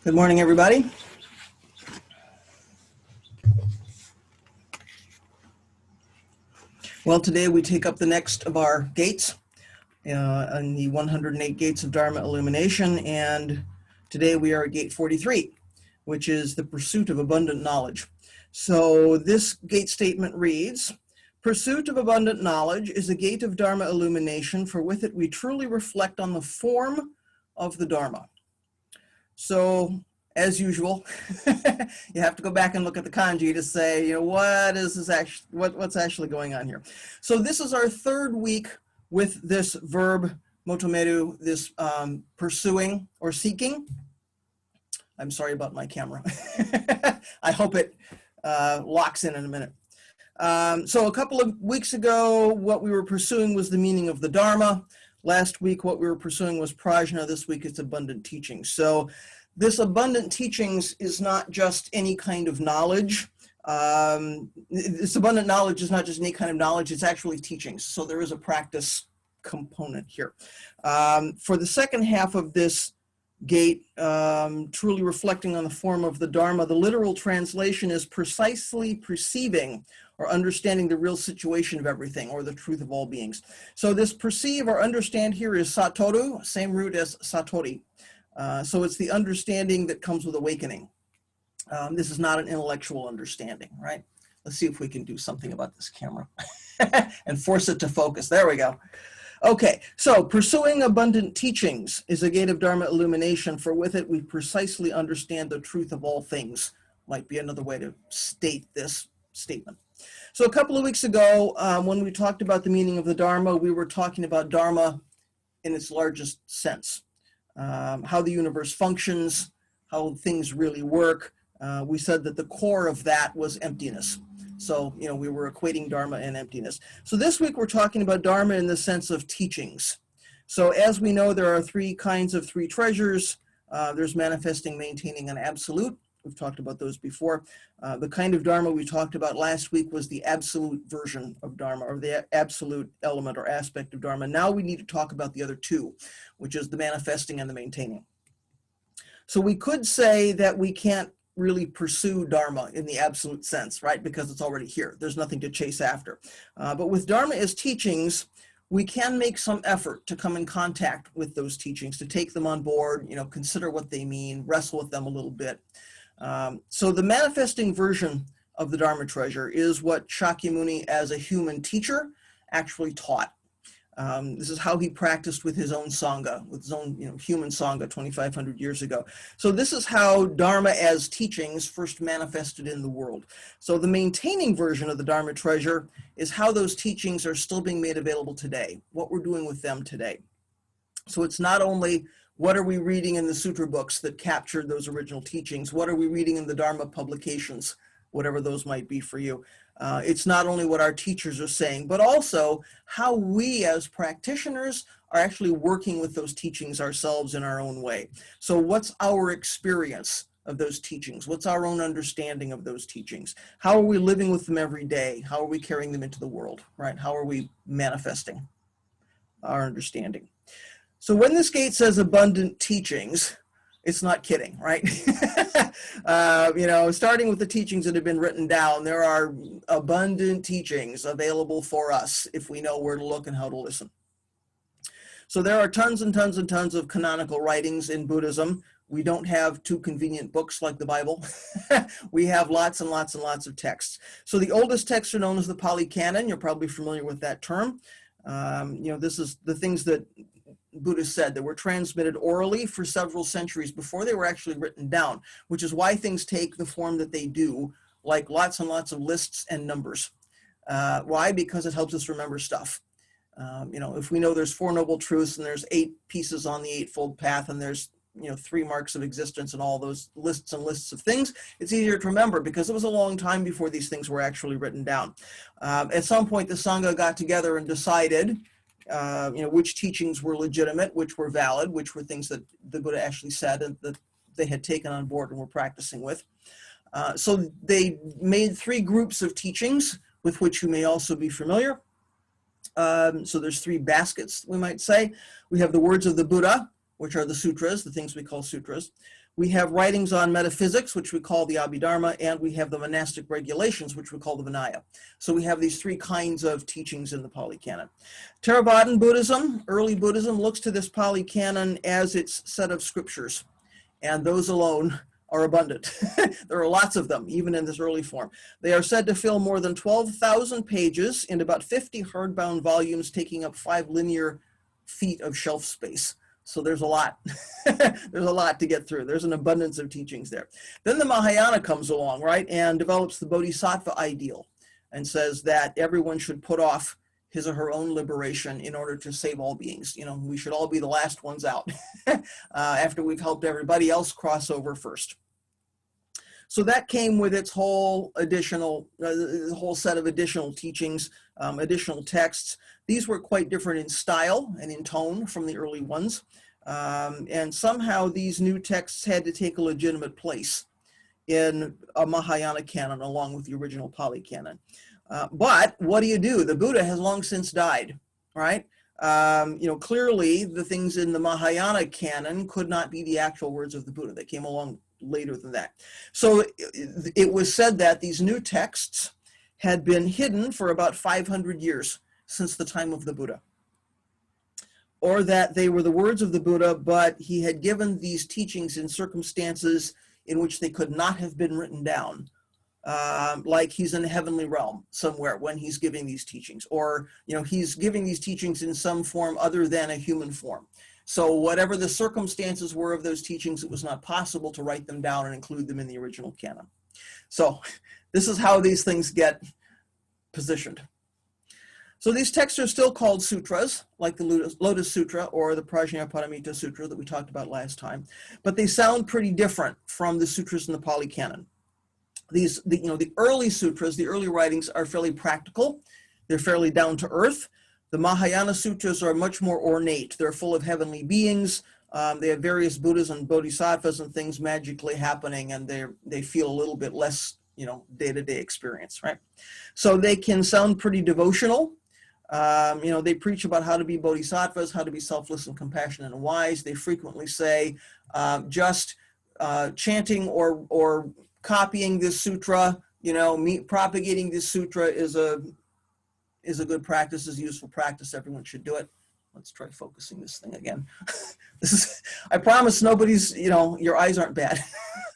Good morning, everybody. Well, today we take up the next of our gates on the 108 Gates of Dharma Illumination, and today we are at Gate 43, which is the pursuit of abundant knowledge. So this gate statement reads, "Pursuit of abundant knowledge is a gate of Dharma illumination, for with it we truly reflect on the form of the Dharma." So, as usual, you have to go back and look at the kanji to say, what is this actually, what's actually going on here. So this is our third week with this verb motomeru, this pursuing or seeking. I'm sorry about my camera. I hope it locks in a minute. So a couple of weeks ago, what we were pursuing was the meaning of the Dharma. Last week, what we were pursuing was prajna. This week, it's abundant teachings. So this abundant teachings is not just any kind of knowledge. This abundant knowledge is not just any kind of knowledge, it's actually teachings. So there is a practice component here. For the second half of this gate, truly reflecting on the form of the Dharma, the literal translation is precisely perceiving or understanding the real situation of everything, or the truth of all beings. So this perceive or understand here is satoru, same root as satori. So it's the understanding that comes with awakening. This is not an intellectual understanding, right? Let's see if we can do something about this camera and force it to focus. There we go. Okay, so pursuing abundant teachings is a gate of Dharma illumination, for with it we precisely understand the truth of all things. Might be another way to state this statement. So a couple of weeks ago, when we talked about the meaning of the Dharma, we were talking about Dharma in its largest sense. How the universe functions, how things really work. We said that the core of that was emptiness. So, we were equating Dharma and emptiness. So this week we're talking about Dharma in the sense of teachings. So as we know, there are three kinds of three treasures. There's manifesting, maintaining, and absolute. We've talked about those before. The kind of Dharma we talked about last week was the absolute version of Dharma, or the absolute element or aspect of Dharma. Now we need to talk about the other two, which is the manifesting and the maintaining. So we could say that we can't really pursue Dharma in the absolute sense, right? Because it's already here. There's nothing to chase after. But with Dharma as teachings, we can make some effort to come in contact with those teachings, to take them on board, consider what they mean, wrestle with them a little bit. So the manifesting version of the Dharma treasure is what Shakyamuni, as a human teacher, actually taught. This is how he practiced with his own Sangha, with his own human Sangha 2,500 years ago. So this is how Dharma as teachings first manifested in the world. So the maintaining version of the Dharma treasure is how those teachings are still being made available today, what we're doing with them today. So it's not only what are we reading in the sutra books that captured those original teachings, what are we reading in the Dharma publications, whatever those might be for you. It's not only what our teachers are saying, but also how we as practitioners are actually working with those teachings ourselves in our own way. So what's our experience of those teachings? What's our own understanding of those teachings? How are we living with them every day? How are we carrying them into the world, right? How are we manifesting our understanding? So when this gate says abundant teachings, it's not kidding, right? Starting with the teachings that have been written down, there are abundant teachings available for us if we know where to look and how to listen. So there are tons and tons and tons of canonical writings in Buddhism. We don't have two convenient books like the Bible. We have lots and lots and lots of texts. So the oldest texts are known as the Pali Canon. You're probably familiar with that term. This is the things that Buddha said that were transmitted orally for several centuries before they were actually written down, which is why things take the form that they do, like lots and lots of lists and numbers. Why? Because it helps us remember stuff. If we know there's Four Noble Truths and there's 8 pieces on the Eightfold Path and there's 3 marks of existence and all those lists and lists of things, it's easier to remember because it was a long time before these things were actually written down. At some point, the Sangha got together and decided which teachings were legitimate, which were valid, which were things that the Buddha actually said and that they had taken on board and were practicing with. So they made 3 groups of teachings with which you may also be familiar. So there's 3 baskets, we might say. We have the words of the Buddha, which are the sutras, the things we call sutras. We have writings on metaphysics, which we call the Abhidharma, and we have the monastic regulations, which we call the Vinaya. So we have these three kinds of teachings in the Pali Canon. Theravadan Buddhism, early Buddhism, looks to this Pali Canon as its set of scriptures, and those alone are abundant. There are lots of them, even in this early form. They are said to fill more than 12,000 pages in about 50 hardbound volumes, taking up 5 linear feet of shelf space. So there's a lot. There's a lot to get through. There's an abundance of teachings there. Then the Mahayana comes along, right, and develops the Bodhisattva Ideal and says that everyone should put off his or her own liberation in order to save all beings. You know, we should all be the last ones out after we've helped everybody else cross over first. So that came with its whole additional, whole set of additional teachings, additional texts. These were quite different in style and in tone from the early ones. And somehow these new texts had to take a legitimate place in a Mahayana canon along with the original Pali Canon. But what do? The Buddha has long since died, right? You know, clearly the things in the Mahayana canon could not be the actual words of the Buddha. They came along later than that. So it was said that these new texts had been hidden for about 500 years since the time of the Buddha, or that they were the words of the Buddha, but he had given these teachings in circumstances in which they could not have been written down, like he's in the heavenly realm somewhere when he's giving these teachings, or, you know, he's giving these teachings in some form other than a human form. So whatever the circumstances were of those teachings, it was not possible to write them down and include them in the original canon. So this is how these things get positioned. So these texts are still called sutras, like the Lotus Sutra or the Prajnaparamita Sutra that we talked about last time, but they sound pretty different from the sutras in the Pali Canon. The early sutras, the early writings are fairly practical. They're fairly down to earth. The Mahayana sutras are much more ornate. They're full of heavenly beings. They have various Buddhas and Bodhisattvas and things magically happening, and they feel a little bit less, you know, day-to-day experience, right? So they can sound pretty devotional. You know, they preach about how to be bodhisattvas, how to be selfless and compassionate and wise. They frequently say just chanting or copying this sutra, you know, propagating this sutra is a good practice, is a useful practice. Everyone should do it. Let's try focusing this thing again. I promise nobody's, you know, your eyes aren't bad.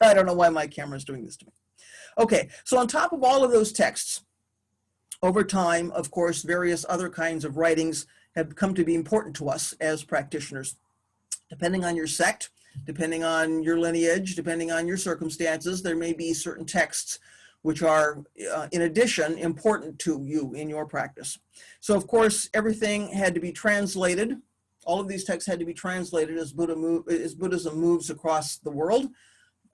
I don't know why my camera's doing this to me. Okay, so on top of all of those texts, over time, of course, various other kinds of writings have come to be important to us as practitioners. Depending on your sect, depending on your lineage, depending on your circumstances, there may be certain texts which are, in addition, important to you in your practice. So, of course, everything had to be translated. All of these texts had to be translated as Buddhism moves across the world,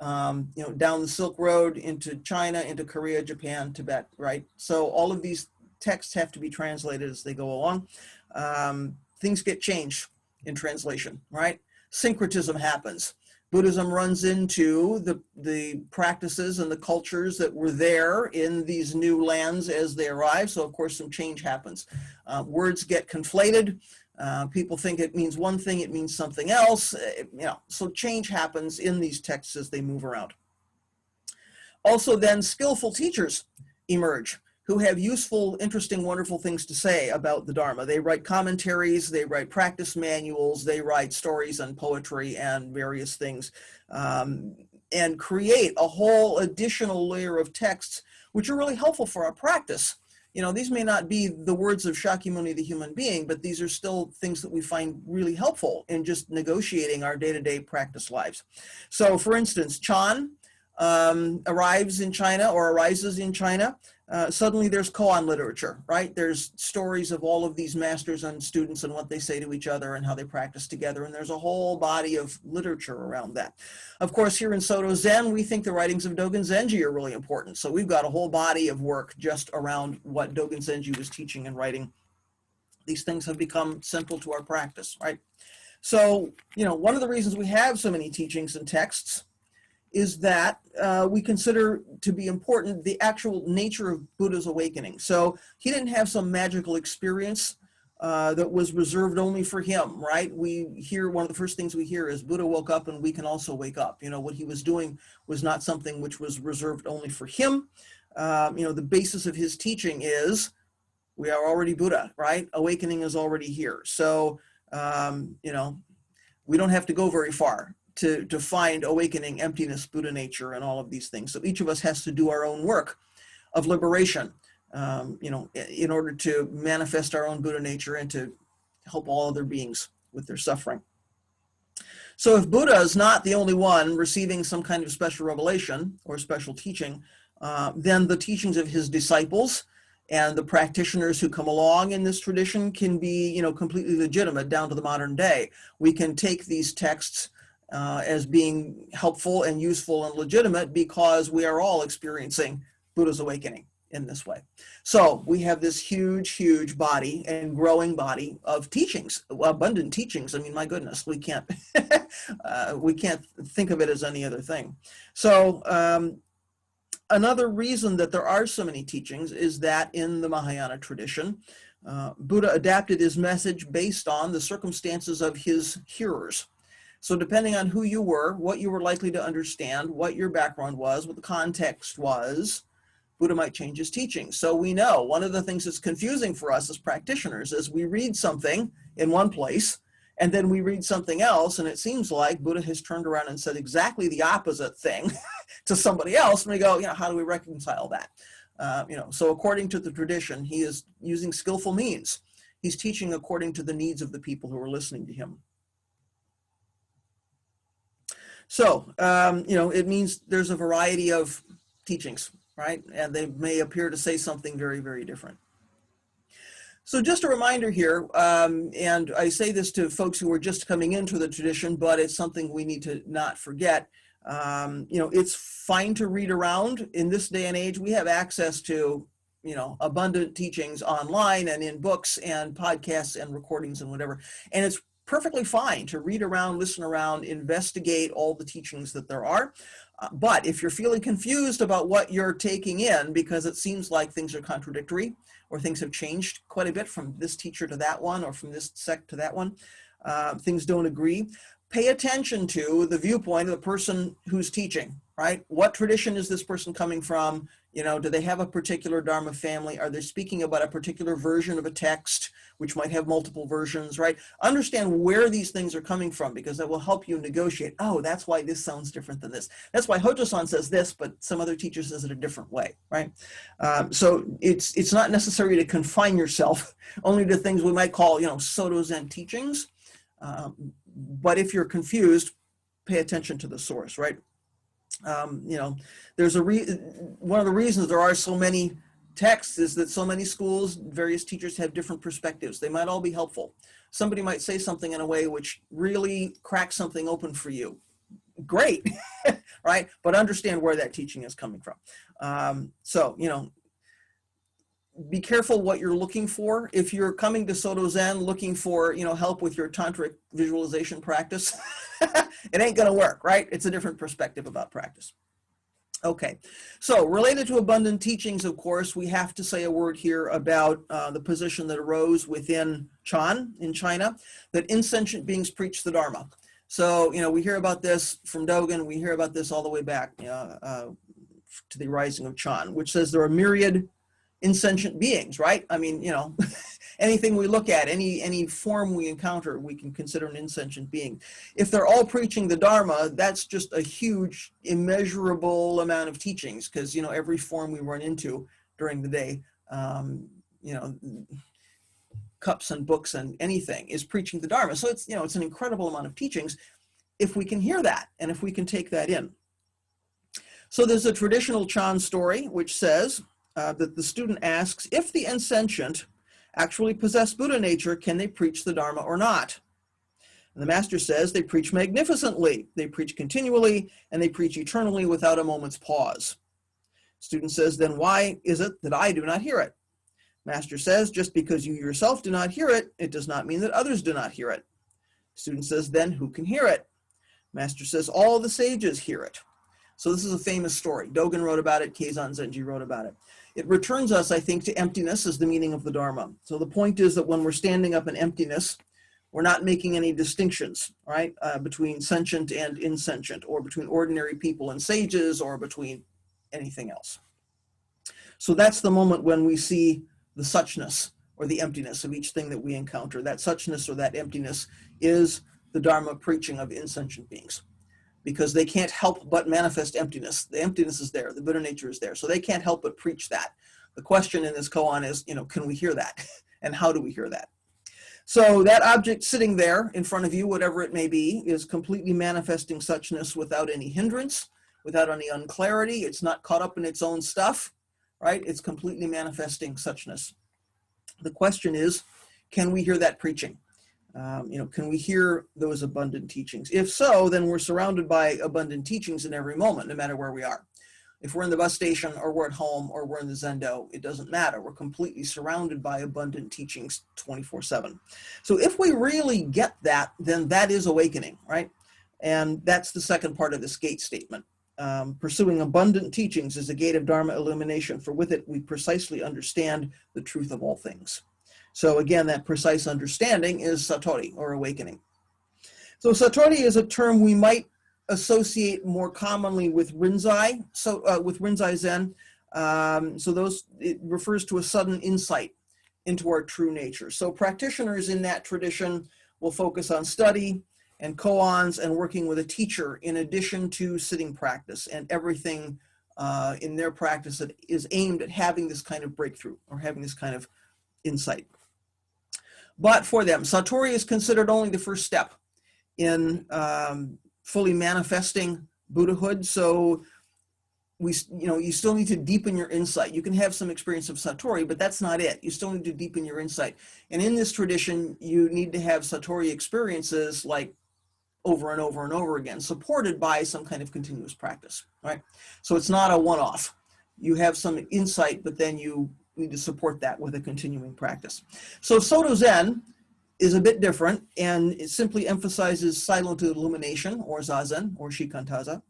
you know, down the Silk Road into China, into Korea, Japan, Tibet, right? So all of these texts have to be translated as they go along. Things get changed in translation, right? Syncretism happens. Buddhism runs into the practices and the cultures that were there in these new lands as they arrive. So of course some change happens. Words get conflated. People think it means one thing, it means something else. You know, so change happens in these texts as they move around. Also then skillful teachers emerge who have useful, interesting, wonderful things to say about the Dharma. They write commentaries, they write practice manuals, they write stories and poetry and various things, and create a whole additional layer of texts which are really helpful for our practice. You know, these may not be the words of Shakyamuni the human being, but these are still things that we find really helpful in just negotiating our day-to-day practice lives. So for instance, Chant arrives in China or arises in China. Suddenly there's koan literature, right? There's stories of all of these masters and students and what they say to each other and how they practice together. And there's a whole body of literature around that. Of course, here in Soto Zen, we think the writings of Dogen Zenji are really important. So we've got a whole body of work just around what Dogen Zenji was teaching and writing. These things have become central to our practice, right? So, you know, one of the reasons we have so many teachings and texts is that we consider to be important the actual nature of Buddha's awakening. So he didn't have some magical experience that was reserved only for him, right? We hear, one of the first things we hear is Buddha woke up and we can also wake up. What he was doing was not something which was reserved only for him. The basis of his teaching is we are already Buddha, right? Awakening is already here. So, we don't have to go very far to find awakening, emptiness, Buddha nature, and all of these things. So each of us has to do our own work of liberation, in order to manifest our own Buddha nature and to help all other beings with their suffering. So if Buddha is not the only one receiving some kind of special revelation or special teaching, then the teachings of his disciples and the practitioners who come along in this tradition can be, completely legitimate down to the modern day. We can take these texts as being helpful and useful and legitimate because we are all experiencing Buddha's awakening in this way. So we have this huge, huge body and growing body of teachings, abundant teachings. I mean, my goodness, we can't think of it as any other thing. So another reason that there are so many teachings is that in the Mahayana tradition, Buddha adapted his message based on the circumstances of his hearers. So depending on who you were, what you were likely to understand, what your background was, what the context was, Buddha might change his teaching. So we know one of the things that's confusing for us as practitioners is we read something in one place and then we read something else and it seems like Buddha has turned around and said exactly the opposite thing to somebody else, and we go, how do we reconcile that? So according to the tradition, he is using skillful means. He's teaching according to the needs of the people who are listening to him. So, it means there's a variety of teachings, right? And they may appear to say something very, very different. So just a reminder here, and I say this to folks who are just coming into the tradition, but it's something we need to not forget. It's fine to read around. In this day and age, we have access to, abundant teachings online and in books and podcasts and recordings and whatever. And it's perfectly fine to read around, listen around, investigate all the teachings that there are. But if you're feeling confused about what you're taking in because it seems like things are contradictory or things have changed quite a bit from this teacher to that one or from this sect to that one, things don't agree, pay attention to the viewpoint of the person who's teaching, right? What tradition is this person coming from? Do they have a particular Dharma family? Are they speaking about a particular version of a text, which might have multiple versions, right? Understand where these things are coming from, because that will help you negotiate. Oh, that's why this sounds different than this. That's why Hojo-san says this, but some other teacher says it a different way, right? So it's not necessary to confine yourself only to things we might call, Soto Zen teachings. But if you're confused, pay attention to the source, right? There's one of the reasons there are so many texts is that so many schools, various teachers have different perspectives. They might all be helpful. Somebody might say something in a way which really cracks something open for you. Great, right? But understand where that teaching is coming from. Be careful what you're looking for. If you're coming to Soto Zen looking for, help with your tantric visualization practice, it ain't gonna work, right? It's a different perspective about practice. Okay, so related to abundant teachings, of course, we have to say a word here about the position that arose within Chant in China, that insentient beings preach the Dharma. So, we hear about this from Dogen, we hear about this all the way back to the rising of Chant, which says there are myriad insentient beings, right? I mean, anything we look at, any form we encounter, we can consider an insentient being. If they're all preaching the Dharma, that's just a huge, immeasurable amount of teachings, because, every form we run into during the day, cups and books and anything is preaching the Dharma. So it's, it's an incredible amount of teachings if we can hear that and if we can take that in. So there's a traditional Chan story which says, that the student asks, if the insentient actually possess Buddha nature, can they preach the Dharma or not? And the master says they preach magnificently, they preach continually, and they preach eternally without a moment's pause. Student says, then why is it that I do not hear it? Master says, just because you yourself do not hear it, it does not mean that others do not hear it. Student says, then who can hear it? Master says, all the sages hear it. So this is a famous story. Dogen wrote about it, Keizan Zenji wrote about it. It returns us, I think, to emptiness as the meaning of the Dharma. So the point is that when we're standing up in emptiness, we're not making any distinctions, right, between sentient and insentient, or between ordinary people and sages, or between anything else. So that's the moment when we see the suchness or the emptiness of each thing that we encounter. That suchness or that emptiness is the Dharma preaching of insentient beings, because they can't help but manifest emptiness. The emptiness is there, the Buddha nature is there, so they can't help but preach that. The question in this koan is, can we hear that? And how do we hear that? So that object sitting there in front of you, whatever it may be, is completely manifesting suchness without any hindrance, without any unclarity. It's not caught up in its own stuff, right? It's completely manifesting suchness. The question is, can we hear that preaching? Can we hear those abundant teachings? If so, then we're surrounded by abundant teachings in every moment, no matter where we are. If we're in the bus station, or we're at home, or we're in the zendo, it doesn't matter. We're completely surrounded by abundant teachings 24/7. So if we really get that, then that is awakening, right? And that's the second part of this gate statement. Pursuing abundant teachings is a gate of Dharma illumination, for with it we precisely understand the truth of all things. So again, that precise understanding is satori, or awakening. So satori is a term we might associate more commonly with Rinzai, with Rinzai Zen. It refers to a sudden insight into our true nature. So practitioners in that tradition will focus on study and koans and working with a teacher, in addition to sitting practice, and everything in their practice that is aimed at having this kind of breakthrough, or having this kind of insight. But for them, satori is considered only the first step in fully manifesting Buddhahood. So you still need to deepen your insight. You can have some experience of satori, but that's not it. You still need to deepen your insight. And in this tradition, you need to have satori experiences like over and over and over again, supported by some kind of continuous practice, right? So it's not a one-off. You have some insight, but then you need to support that with a continuing practice. So Soto Zen is a bit different, and it simply emphasizes silent illumination, or zazen, or shikantaza.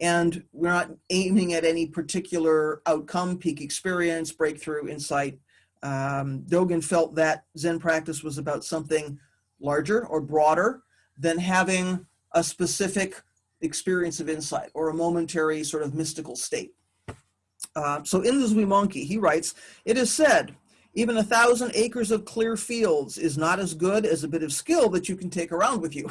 And we're not aiming at any particular outcome, peak experience, breakthrough, insight. Dogen felt that Zen practice was about something larger or broader than having a specific experience of insight, or a momentary sort of mystical state. So in the Zuimonki, he writes, "It is said, even 1,000 acres of clear fields is not as good as a bit of skill that you can take around with you."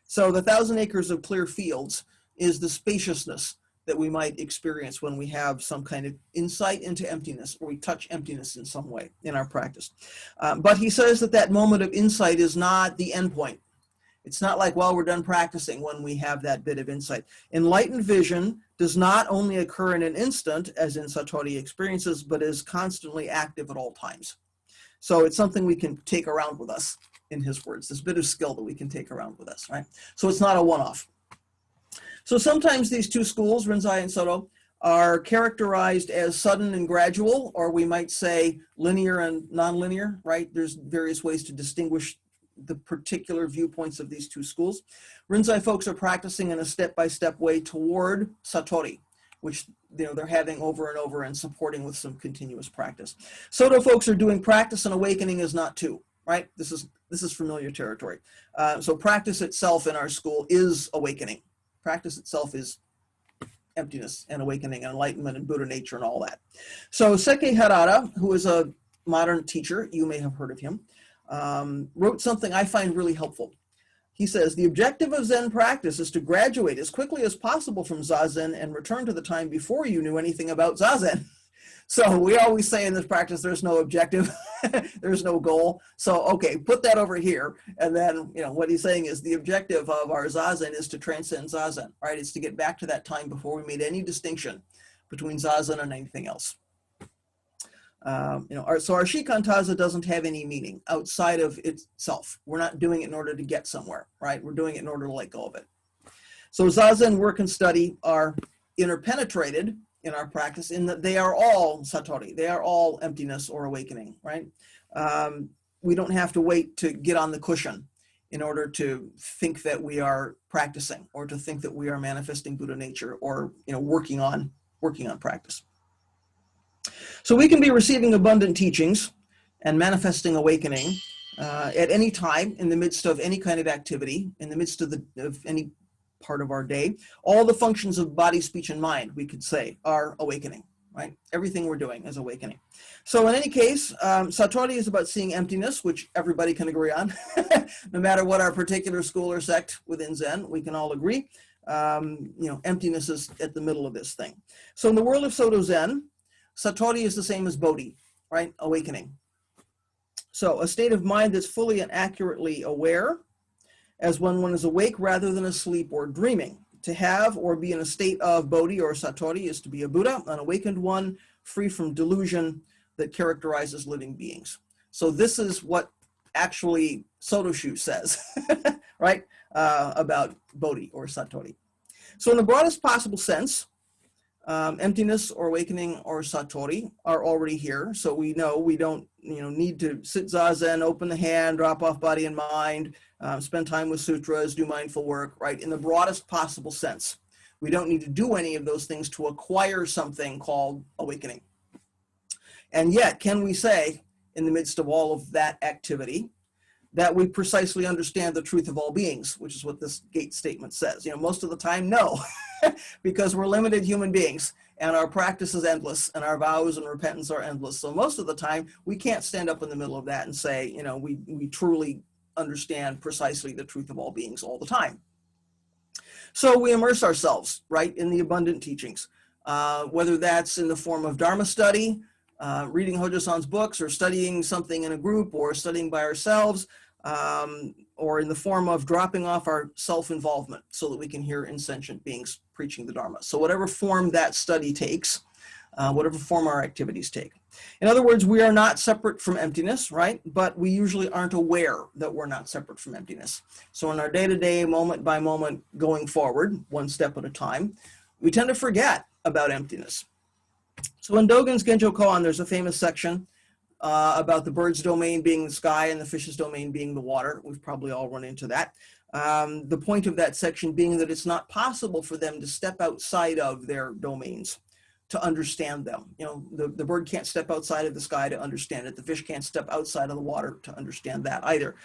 So the 1,000 acres of clear fields is the spaciousness that we might experience when we have some kind of insight into emptiness, or we touch emptiness in some way in our practice. But he says that moment of insight is not the end point. It's not like, well, we're done practicing when we have that bit of insight. Enlightened vision does not only occur in an instant, as in satori experiences, but is constantly active at all times. So it's something we can take around with us, in his words, this bit of skill that we can take around with us, right? So it's not a one-off. So sometimes these two schools, Rinzai and Soto, are characterized as sudden and gradual, or we might say linear and nonlinear, right? There's various ways to distinguish the particular viewpoints of these two schools. Rinzai folks are practicing in a step-by-step way toward satori, which they're having over and over and supporting with some continuous practice. Soto folks are doing practice, and awakening is not two, right? This is familiar territory. So practice itself in our school is awakening. Practice itself is emptiness and awakening and enlightenment and Buddha nature and all that. So Seke Harada, who is a modern teacher, you may have heard of him, wrote something I find really helpful. He says, "The objective of Zen practice is to graduate as quickly as possible from Zazen and return to the time before you knew anything about Zazen." So we always say in this practice, there's no objective, there's no goal. So, okay, put that over here. And then, what he's saying is the objective of our Zazen is to transcend Zazen, right? It's to get back to that time before we made any distinction between Zazen and anything else. So our shikantaza doesn't have any meaning outside of itself. We're not doing it in order to get somewhere, right? We're doing it in order to let go of it. So Zazen, work, and study are interpenetrated in our practice in that they are all satori. They are all emptiness or awakening, right? We don't have to wait to get on the cushion in order to think that we are practicing, or to think that we are manifesting Buddha nature, or working on practice. So we can be receiving abundant teachings and manifesting awakening at any time, in the midst of any kind of activity, in the midst of any part of our day. All the functions of body, speech, and mind, we could say, are awakening, right? Everything we're doing is awakening. So in any case, Satori is about seeing emptiness, which everybody can agree on. No matter what our particular school or sect within Zen, we can all agree. Emptiness is at the middle of this thing. So in the world of Soto Zen, Satori is the same as Bodhi, right? Awakening. So a state of mind that's fully and accurately aware, as when one is awake rather than asleep or dreaming. To have or be in a state of Bodhi or Satori is to be a Buddha, an awakened one, free from delusion that characterizes living beings. So this is what actually Soto Shu says, right, about Bodhi or Satori. So in the broadest possible sense, emptiness or awakening or Satori are already here. So we know we don't need to sit zazen, open the hand, drop off body and mind, spend time with sutras, do mindful work, right? In the broadest possible sense. We don't need to do any of those things to acquire something called awakening. And yet, can we say, in the midst of all of that activity, that we precisely understand the truth of all beings, which is what this gate statement says? Most of the time, no, because we're limited human beings, and our practice is endless, and our vows and repentance are endless. So most of the time, we can't stand up in the middle of that and say, we truly understand precisely the truth of all beings all the time. So we immerse ourselves, right, in the abundant teachings, whether that's in the form of Dharma study, reading Hojo-san's books, or studying something in a group, or studying by ourselves, or in the form of dropping off our self-involvement so that we can hear insentient beings preaching the Dharma. So whatever form that study takes, whatever form our activities take. In other words, we are not separate from emptiness, right? But we usually aren't aware that we're not separate from emptiness. So in our day-to-day, moment by moment, going forward, one step at a time, we tend to forget about emptiness. So in Dogen's Genjo Koan, there's a famous section about the bird's domain being the sky and the fish's domain being the water. We've probably all run into that. The point of that section being that it's not possible for them to step outside of their domains to understand them. The bird can't step outside of the sky to understand it. The fish can't step outside of the water to understand that either.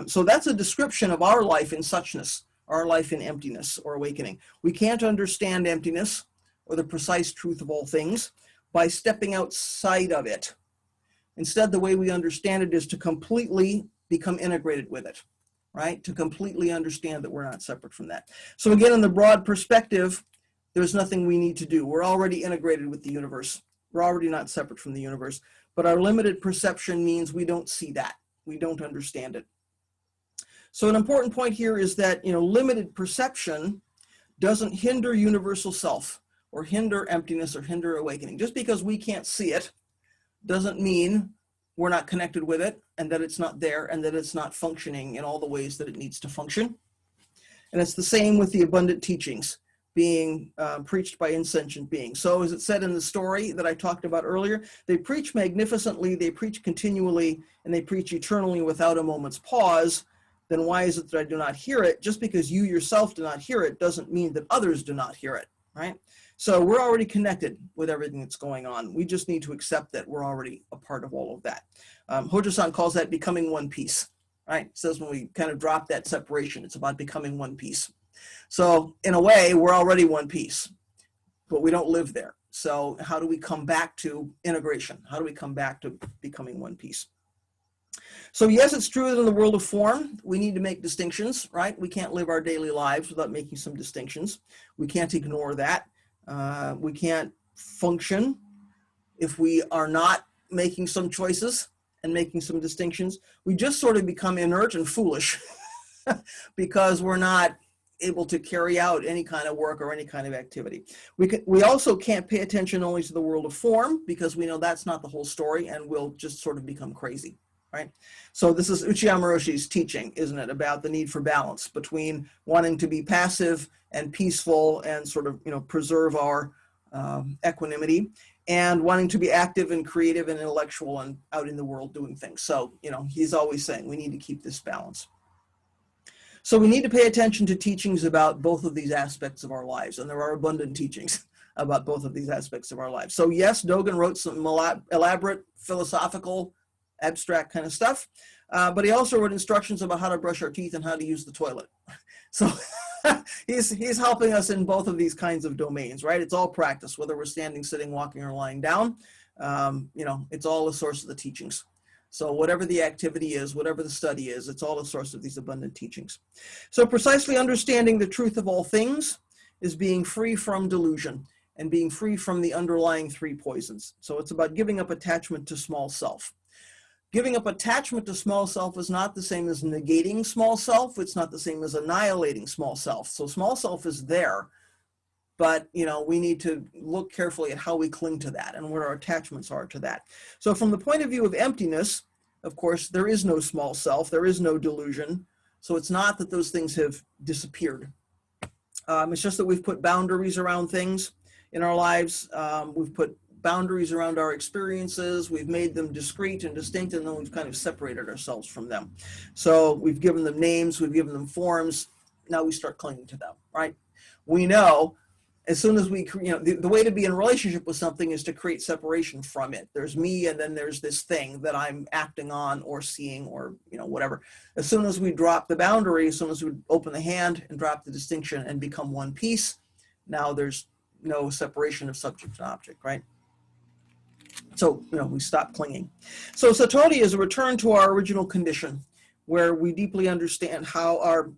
So that's a description of our life in suchness, our life in emptiness or awakening. We can't understand emptiness or the precise truth of all things by stepping outside of it. Instead, the way we understand it is to completely become integrated with it, right? To completely understand that we're not separate from that. So again, in the broad perspective, there's nothing we need to do. We're already integrated with the universe. We're already not separate from the universe. But our limited perception means we don't see that. We don't understand it. So an important point here is that, limited perception doesn't hinder universal self, or hinder emptiness, or hinder awakening. Just because we can't see it doesn't mean we're not connected with it, and that it's not there, and that it's not functioning in all the ways that it needs to function. And it's the same with the abundant teachings being preached by insentient beings. So as it said in the story that I talked about earlier, they preach magnificently, they preach continually, and they preach eternally without a moment's pause. Then why is it that I do not hear it? Just because you yourself do not hear it doesn't mean that others do not hear it, right? So we're already connected with everything that's going on. We just need to accept that we're already a part of all of that. Hojo-san calls that becoming one piece, right? It says when we kind of drop that separation, it's about becoming one piece. So in a way, we're already one piece, but we don't live there. So how do we come back to integration? How do we come back to becoming one piece? So yes, it's true that in the world of form, we need to make distinctions, right? We can't live our daily lives without making some distinctions. We can't ignore that. We can't function if we are not making some choices and making some distinctions. We just sort of become inert and foolish because we're not able to carry out any kind of work or any kind of activity. We also can't pay attention only to the world of form because we know that's not the whole story, and we'll just sort of become crazy, right? So this is Uchiyama Roshi's teaching, isn't it, about the need for balance between wanting to be passive and peaceful and sort of, preserve our equanimity, and wanting to be active and creative and intellectual and out in the world doing things. So, he's always saying we need to keep this balance. So we need to pay attention to teachings about both of these aspects of our lives, and there are abundant teachings about both of these aspects of our lives. So yes, Dogen wrote some elaborate, philosophical, abstract kind of stuff, but he also wrote instructions about how to brush our teeth and how to use the toilet. So he's helping us in both of these kinds of domains, right? It's all practice, whether we're standing, sitting, walking, or lying down. It's all a source of the teachings. So whatever the activity is, whatever the study is, it's all a source of these abundant teachings. So precisely understanding the truth of all things is being free from delusion and being free from the underlying three poisons. So it's about giving up attachment to small self. Giving up attachment to small self is not the same as negating small self. It's not the same as annihilating small self. So small self is there, but we need to look carefully at how we cling to that and what our attachments are to that. So from the point of view of emptiness, of course, there is no small self, there is no delusion. So it's not that those things have disappeared. It's just that we've put boundaries around things in our lives. We've put boundaries around our experiences. We've made them discrete and distinct, and then we've kind of separated ourselves from them. So we've given them names, we've given them forms. Now we start clinging to them, right? We know as soon as we, the way to be in a relationship with something is to create separation from it. There's me, and then there's this thing that I'm acting on or seeing or, whatever. As soon as we drop the boundary, as soon as we open the hand and drop the distinction and become one piece, now there's no separation of subject and object, right? So, we stop clinging. So Satori is a return to our original condition, where we deeply understand how our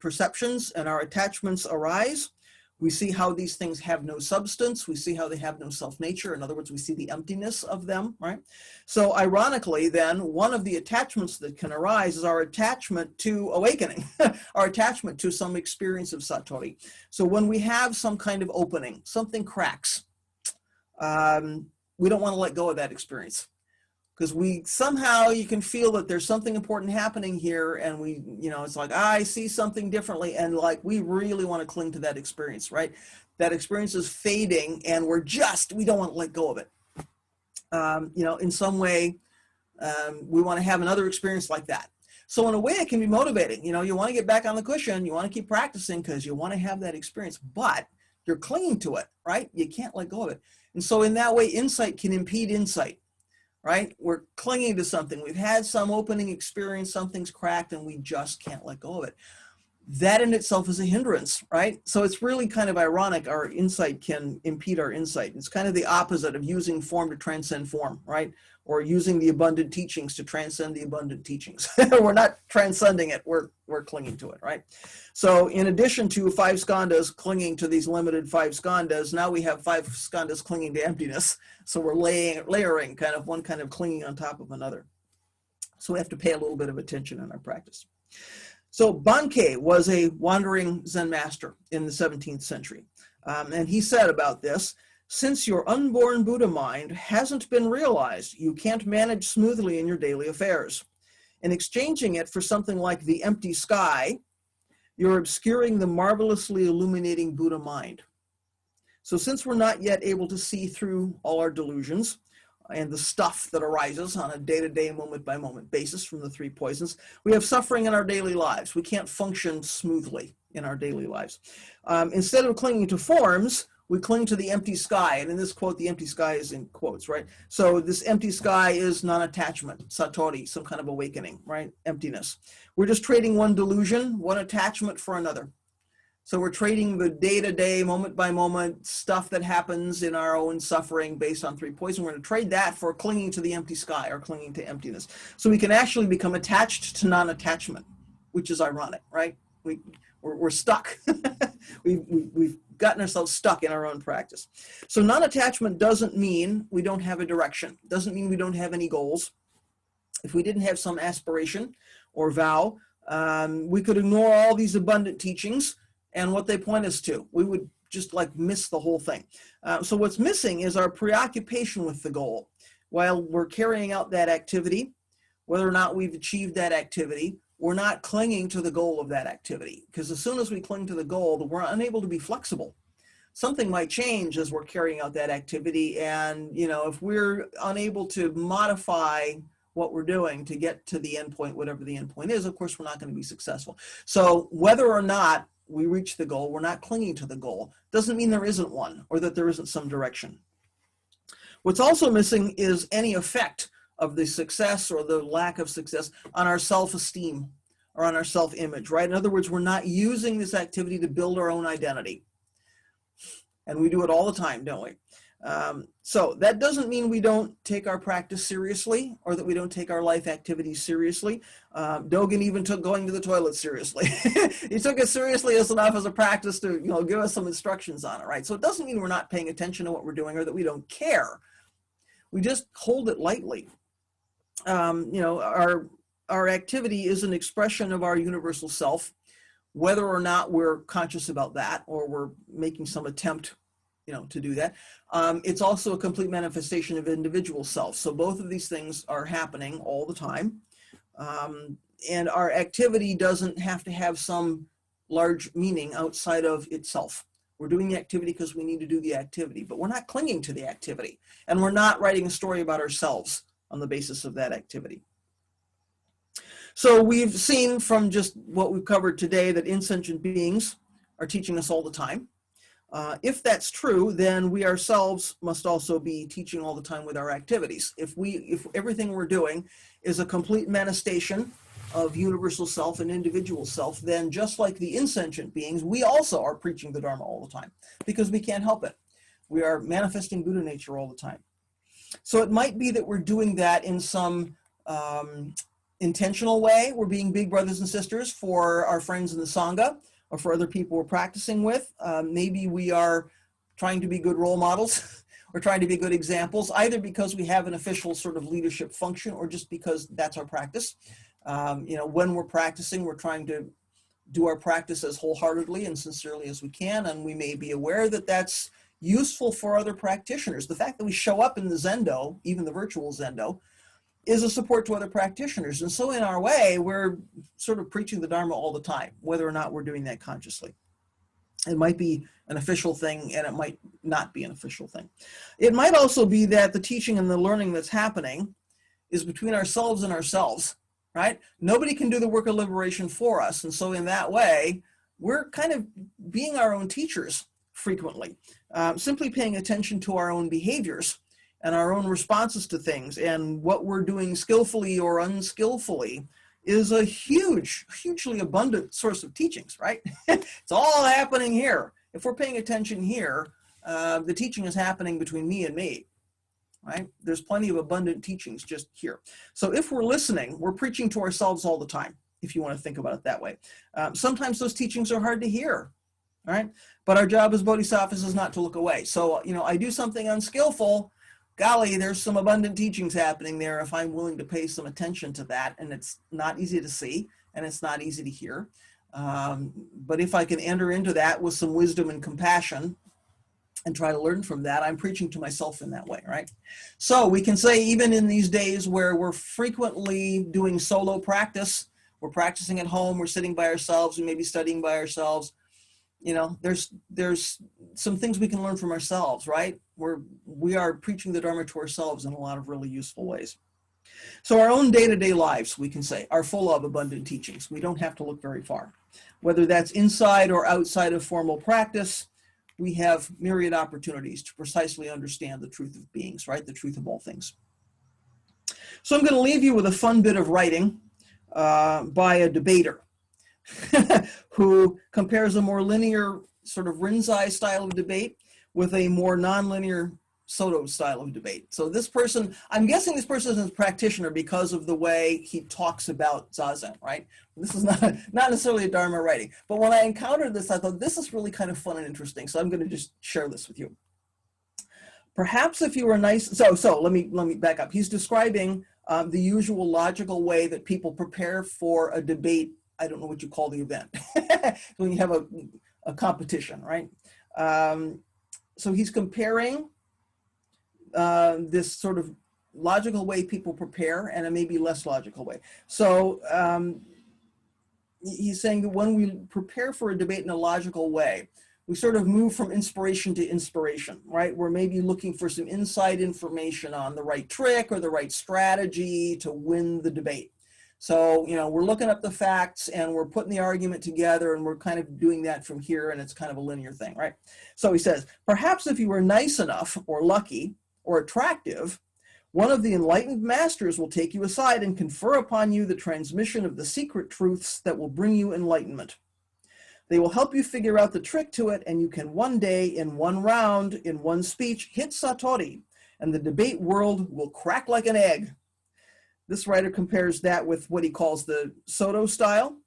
perceptions and our attachments arise. We see how these things have no substance. We see how they have no self-nature. In other words, we see the emptiness of them, right? So ironically, then, one of the attachments that can arise is our attachment to awakening, our attachment to some experience of Satori. So when we have some kind of opening, something cracks, we don't want to let go of that experience. Because you can feel that there's something important happening here, and it's like, I see something differently, and we really want to cling to that experience, right? That experience is fading, and we don't want to let go of it. In some way, we want to have another experience like that. So in a way, it can be motivating. You want to get back on the cushion, you want to keep practicing because you want to have that experience, but you're clinging to it, right? You can't let go of it. And so in that way, insight can impede insight. Right? We're clinging to something. We've had some opening experience, something's cracked, and we just can't let go of it. That in itself is a hindrance, right? So it's really kind of ironic. Our insight can impede our insight. It's kind of the opposite of using form to transcend form, right? Or using the abundant teachings to transcend the abundant teachings. We're not transcending it, we're clinging to it, right? So in addition to 5 skandhas clinging to these limited 5 skandhas, now we have 5 skandhas clinging to emptiness. So we're layering kind of one kind of clinging on top of another. So we have to pay a little bit of attention in our practice. So Bankei was a wandering Zen master in the 17th century. And he said about this, since your unborn Buddha mind hasn't been realized, you can't manage smoothly in your daily affairs. In exchanging it for something like the empty sky, you're obscuring the marvelously illuminating Buddha mind. So since we're not yet able to see through all our delusions and the stuff that arises on a day-to-day, moment-by-moment basis from the 3 poisons, we have suffering in our daily lives. We can't function smoothly in our daily lives. Instead of clinging to forms, we cling to the empty sky. And in this quote, the empty sky is in quotes, right? So this empty sky is non-attachment, satori, some kind of awakening, right? Emptiness. We're just trading one delusion, one attachment for another. So we're trading the day-to-day, moment-by-moment stuff that happens in our own suffering based on 3 poisons. We're going to trade that for clinging to the empty sky or clinging to emptiness. So we can actually become attached to non-attachment, which is ironic, right? We're stuck. We've gotten ourselves stuck in our own practice. So non-attachment doesn't mean we don't have a direction. Doesn't mean we don't have any goals. If we didn't have some aspiration or vow, we could ignore all these abundant teachings and what they point us to. We would just miss the whole thing. So what's missing is our preoccupation with the goal. While we're carrying out that activity, whether or not we've achieved that activity, we're not clinging to the goal of that activity. Because as soon as we cling to the goal, we're unable to be flexible. Something might change as we're carrying out that activity. And, if we're unable to modify what we're doing to get to the end point, whatever the end point is, of course, we're not going to be successful. So whether or not we reach the goal, we're not clinging to the goal. Doesn't mean there isn't one or that there isn't some direction. What's also missing is any effect of the success or the lack of success on our self-esteem or on our self-image, right? In other words, we're not using this activity to build our own identity. And we do it all the time, don't we? So that doesn't mean we don't take our practice seriously or that we don't take our life activities seriously. Dogen even took going to the toilet seriously. He took it seriously enough as a practice to, give us some instructions on it, right? So it doesn't mean we're not paying attention to what we're doing or that we don't care. We just hold it lightly. Our activity is an expression of our universal self, whether or not we're conscious about that or we're making some attempt to do that. It's also a complete manifestation of individual self. So both of these things are happening all the time. And our activity doesn't have to have some large meaning outside of itself. We're doing the activity because we need to do the activity, but we're not clinging to the activity. And we're not writing a story about ourselves on the basis of that activity. So we've seen from just what we've covered today that insentient beings are teaching us all the time. If that's true, then we ourselves must also be teaching all the time with our activities. If everything we're doing is a complete manifestation of universal self and individual self, then just like the insentient beings, we also are preaching the Dharma all the time because we can't help it. We are manifesting Buddha nature all the time. So it might be that we're doing that in some intentional way. We're being big brothers and sisters for our friends in the Sangha or for other people we're practicing with. Maybe we are trying to be good role models or trying to be good examples, either because we have an official sort of leadership function or just because that's our practice. When we're practicing, we're trying to do our practice as wholeheartedly and sincerely as we can, and we may be aware that that's useful for other practitioners. The fact that we show up in the zendo, even the virtual zendo, is a support to other practitioners. And so in our way, we're sort of preaching the Dharma all the time, whether or not we're doing that consciously. It might be an official thing and it might not be an official thing. It might also be that the teaching and the learning that's happening is between ourselves and ourselves, right? Nobody can do the work of liberation for us. And so in that way, we're kind of being our own teachers frequently, simply paying attention to our own behaviors and our own responses to things, and what we're doing skillfully or unskillfully is a hugely abundant source of teachings, right? It's all happening here. If we're paying attention here, the teaching is happening between me and me, right? There's plenty of abundant teachings just here. So if we're listening, we're preaching to ourselves all the time, if you want to think about it that way. Sometimes those teachings are hard to hear, all right? But our job as bodhisattvas is not to look away. So, I do something unskillful, golly, there's some abundant teachings happening there if I'm willing to pay some attention to that. And it's not easy to see and it's not easy to hear. But if I can enter into that with some wisdom and compassion and try to learn from that, I'm preaching to myself in that way, right? So we can say even in these days where we're frequently doing solo practice, we're practicing at home, we're sitting by ourselves, we may be studying by ourselves, there's some things we can learn from ourselves, right? We are preaching the Dharma to ourselves in a lot of really useful ways. So our own day-to-day lives, we can say, are full of abundant teachings. We don't have to look very far. Whether that's inside or outside of formal practice, we have myriad opportunities to precisely understand the truth of beings, right? The truth of all things. So I'm going to leave you with a fun bit of writing by a debater who compares a more linear sort of Rinzai style of debate with a more nonlinear Soto style of debate. So this person, I'm guessing this person is a practitioner because of the way he talks about Zazen, right? This is not necessarily a Dharma writing. But when I encountered this, I thought this is really kind of fun and interesting. So I'm going to just share this with you. Perhaps if you were nice, so let me back up. He's describing the usual logical way that people prepare for a debate. I don't know what you call the event when you have a competition, right? So he's comparing this sort of logical way people prepare and a maybe less logical way. So he's saying that when we prepare for a debate in a logical way, we sort of move from inspiration to inspiration, right? We're maybe looking for some inside information on the right trick or the right strategy to win the debate. So, you know, we're looking up the facts and we're putting the argument together, and we're kind of doing that from here, and it's kind of a linear thing, right? So he says, perhaps if you were nice enough or lucky or attractive, one of the enlightened masters will take you aside and confer upon you the transmission of the secret truths that will bring you enlightenment. They will help you figure out the trick to it, and you can one day, in one round, in one speech, hit Satori, and the debate world will crack like an egg. This writer compares that with what he calls the Soto style.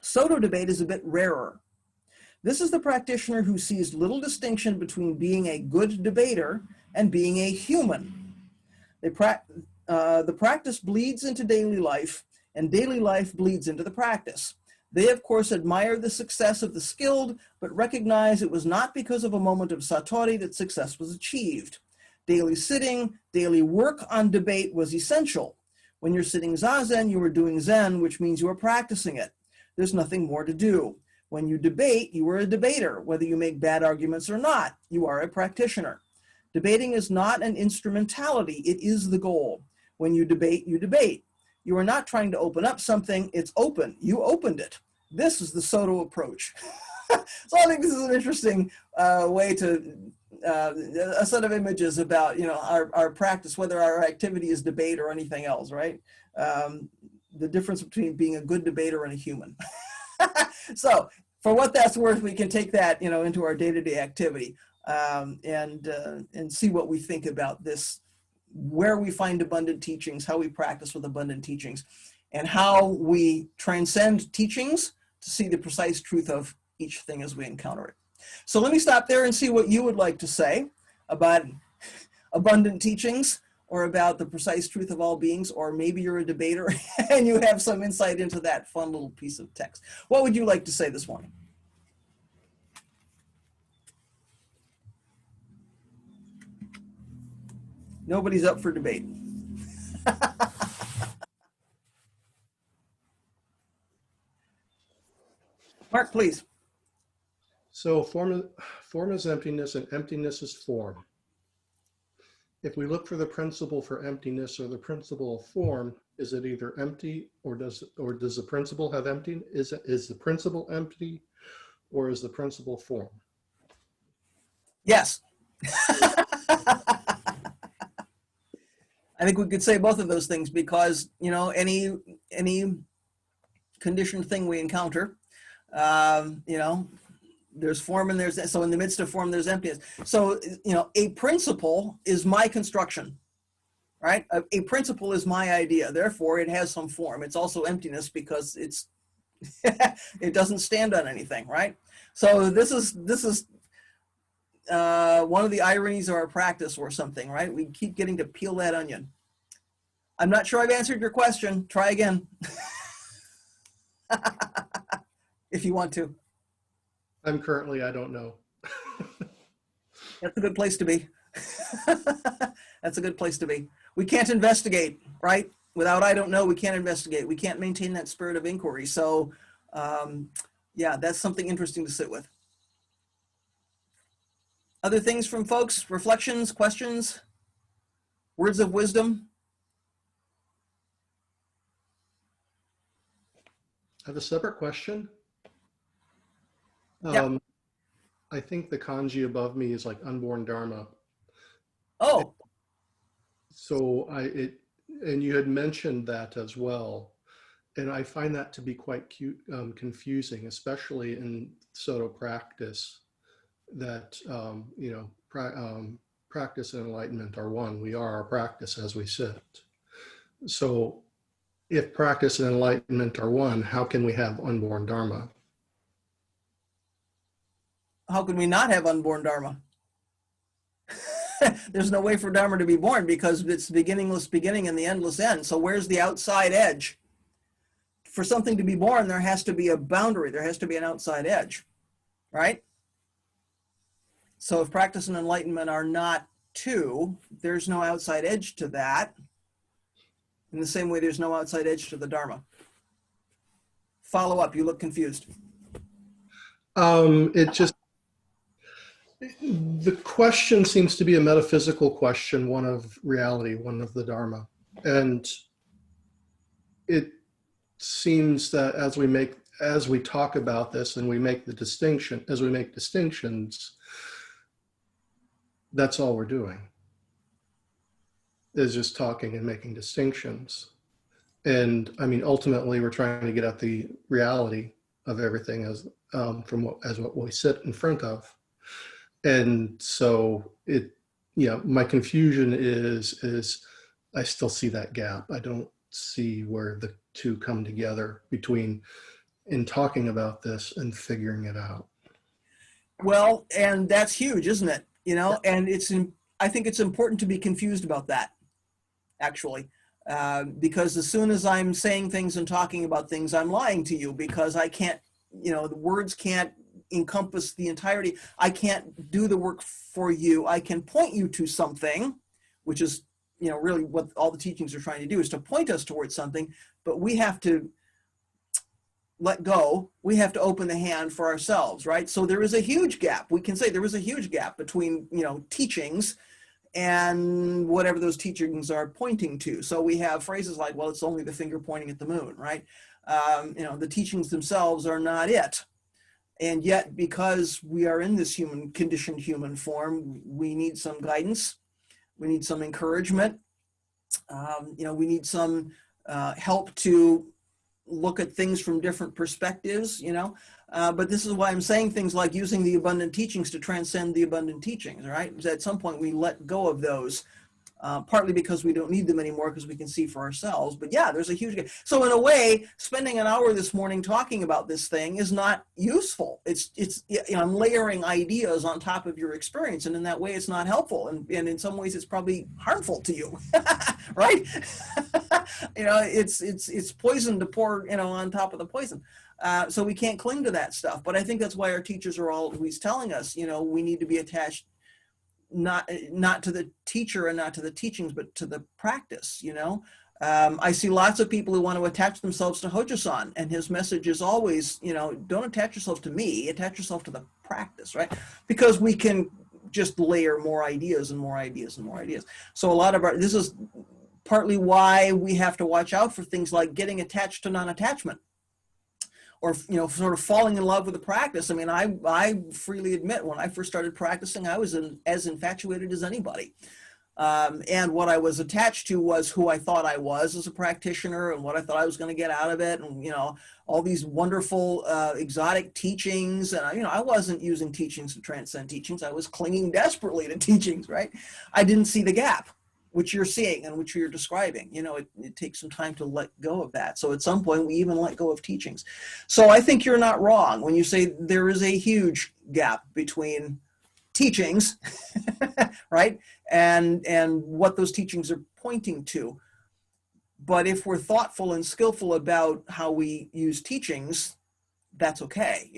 Soto debate is a bit rarer. This is the practitioner who sees little distinction between being a good debater and being a human. The practice bleeds into daily life, and daily life bleeds into the practice. They, of course, admire the success of the skilled, but recognize it was not because of a moment of satori that success was achieved. Daily sitting, daily work on debate was essential. When you're sitting zazen, you are doing zen, which means you are practicing it. There's nothing more to do. When you debate, you are a debater. Whether you make bad arguments or not, you are a practitioner. Debating is not an instrumentality, it is the goal. When you debate, you debate. You are not trying to open up something, it's open. You opened it. This is the Soto approach. So I think this is an interesting way to, a set of images about, you know, our practice, whether our activity is debate or anything else, right? The difference between being a good debater and a human. So for what that's worth, we can take that, you know, into our day-to-day activity and see what we think about this, where we find abundant teachings, how we practice with abundant teachings, and how we transcend teachings to see the precise truth of each thing as we encounter it. So let me stop there and see what you would like to say about abundant teachings, or about the precise truth of all beings, or maybe you're a debater and you have some insight into that fun little piece of text. What would you like to say this morning? Nobody's up for debate. Mark, please. So form is emptiness and emptiness is form. If we look for the principle for emptiness or the principle of form, is it either empty or does the principle have empty? Is the principle empty or is the principle form? Yes. I think we could say both of those things because, you know, any conditioned thing we encounter, you know, there's form and there's, so in the midst of form, there's emptiness. So, you know, a principle is my construction, right? A principle is my idea. Therefore, it has some form. It's also emptiness because it's, it doesn't stand on anything, right? So this is one of the ironies of our practice or something, right? We keep getting to peel that onion. I'm not sure I've answered your question. Try again. If you want to. I don't know. That's a good place to be. That's a good place to be. We can't investigate, right? Without I don't know, we can't investigate. We can't maintain that spirit of inquiry. So yeah, that's something interesting to sit with. Other things from folks, reflections, questions, words of wisdom? I have a separate question. Yeah. I think the kanji above me is like Unborn Dharma. Oh. So and you had mentioned that as well. And I find that to be quite confusing, especially in Soto practice, that, you know, practice and enlightenment are one. We are our practice as we sit. So if practice and enlightenment are one, how can we have unborn Dharma? How can we not have unborn Dharma? There's no way for Dharma to be born because it's the beginningless beginning and the endless end. So where's the outside edge? For something to be born, there has to be a boundary. There has to be an outside edge, right? So if practice and enlightenment are not two, there's no outside edge to that. In the same way, there's no outside edge to the Dharma. Follow up, you look confused. It just, The question seems to be a metaphysical question, one of reality, one of the Dharma. And it seems that as we talk about this and we make distinctions, that's all we're doing, is just talking and making distinctions. And I mean, ultimately, we're trying to get at the reality of everything as what we sit in front of. And so my confusion is I still see that gap. I don't see where the two come together between in talking about this and figuring it out. Well, and that's huge, isn't it? And I think it's important to be confused about that, actually, because as soon as I'm saying things and talking about things, I'm lying to you, because I can't, the words can't encompass the entirety. I can't do the work for you. I can point you to something, which is, really what all the teachings are trying to do, is to point us towards something, but we have to let go. We have to open the hand for ourselves, right? So there is a huge gap. We can say there is a huge gap between, teachings and whatever those teachings are pointing to. So we have phrases like, well, it's only the finger pointing at the moon, right? The teachings themselves are not it. And yet, because we are in this conditioned human form, we need some guidance. We need some encouragement. We need some help to look at things from different perspectives, but this is why I'm saying things like using the abundant teachings to transcend the abundant teachings, right? At some point we let go of those, partly because we don't need them anymore because we can see for ourselves. But yeah, there's a huge, so in a way, spending an hour this morning talking about this thing is not useful. It's I'm layering ideas on top of your experience, and in that way it's not helpful, and in some ways it's probably harmful to you, right? It's poison to pour on top of the poison. So we can't cling to that stuff. But I think that's why our teachers are always telling us, we need to be attached not to the teacher and not to the teachings, but to the practice. I see lots of people who want to attach themselves to Hojo-san, and his message is always, don't attach yourself to me, attach yourself to the practice, right? Because we can just layer more ideas and more ideas and more ideas. So a lot of this is partly why we have to watch out for things like getting attached to non-attachment, or sort of falling in love with the practice. I mean, I freely admit, when I first started practicing, I was as infatuated as anybody. And what I was attached to was who I thought I was as a practitioner, and what I thought I was going to get out of it, and all these wonderful exotic teachings. And I wasn't using teachings to transcend teachings. I was clinging desperately to teachings, right? I didn't see the gap, which you're seeing and which you're describing. It takes some time to let go of that. So at some point we even let go of teachings. So I think you're not wrong when you say there is a huge gap between teachings, right? And what those teachings are pointing to. But if we're thoughtful and skillful about how we use teachings, that's okay,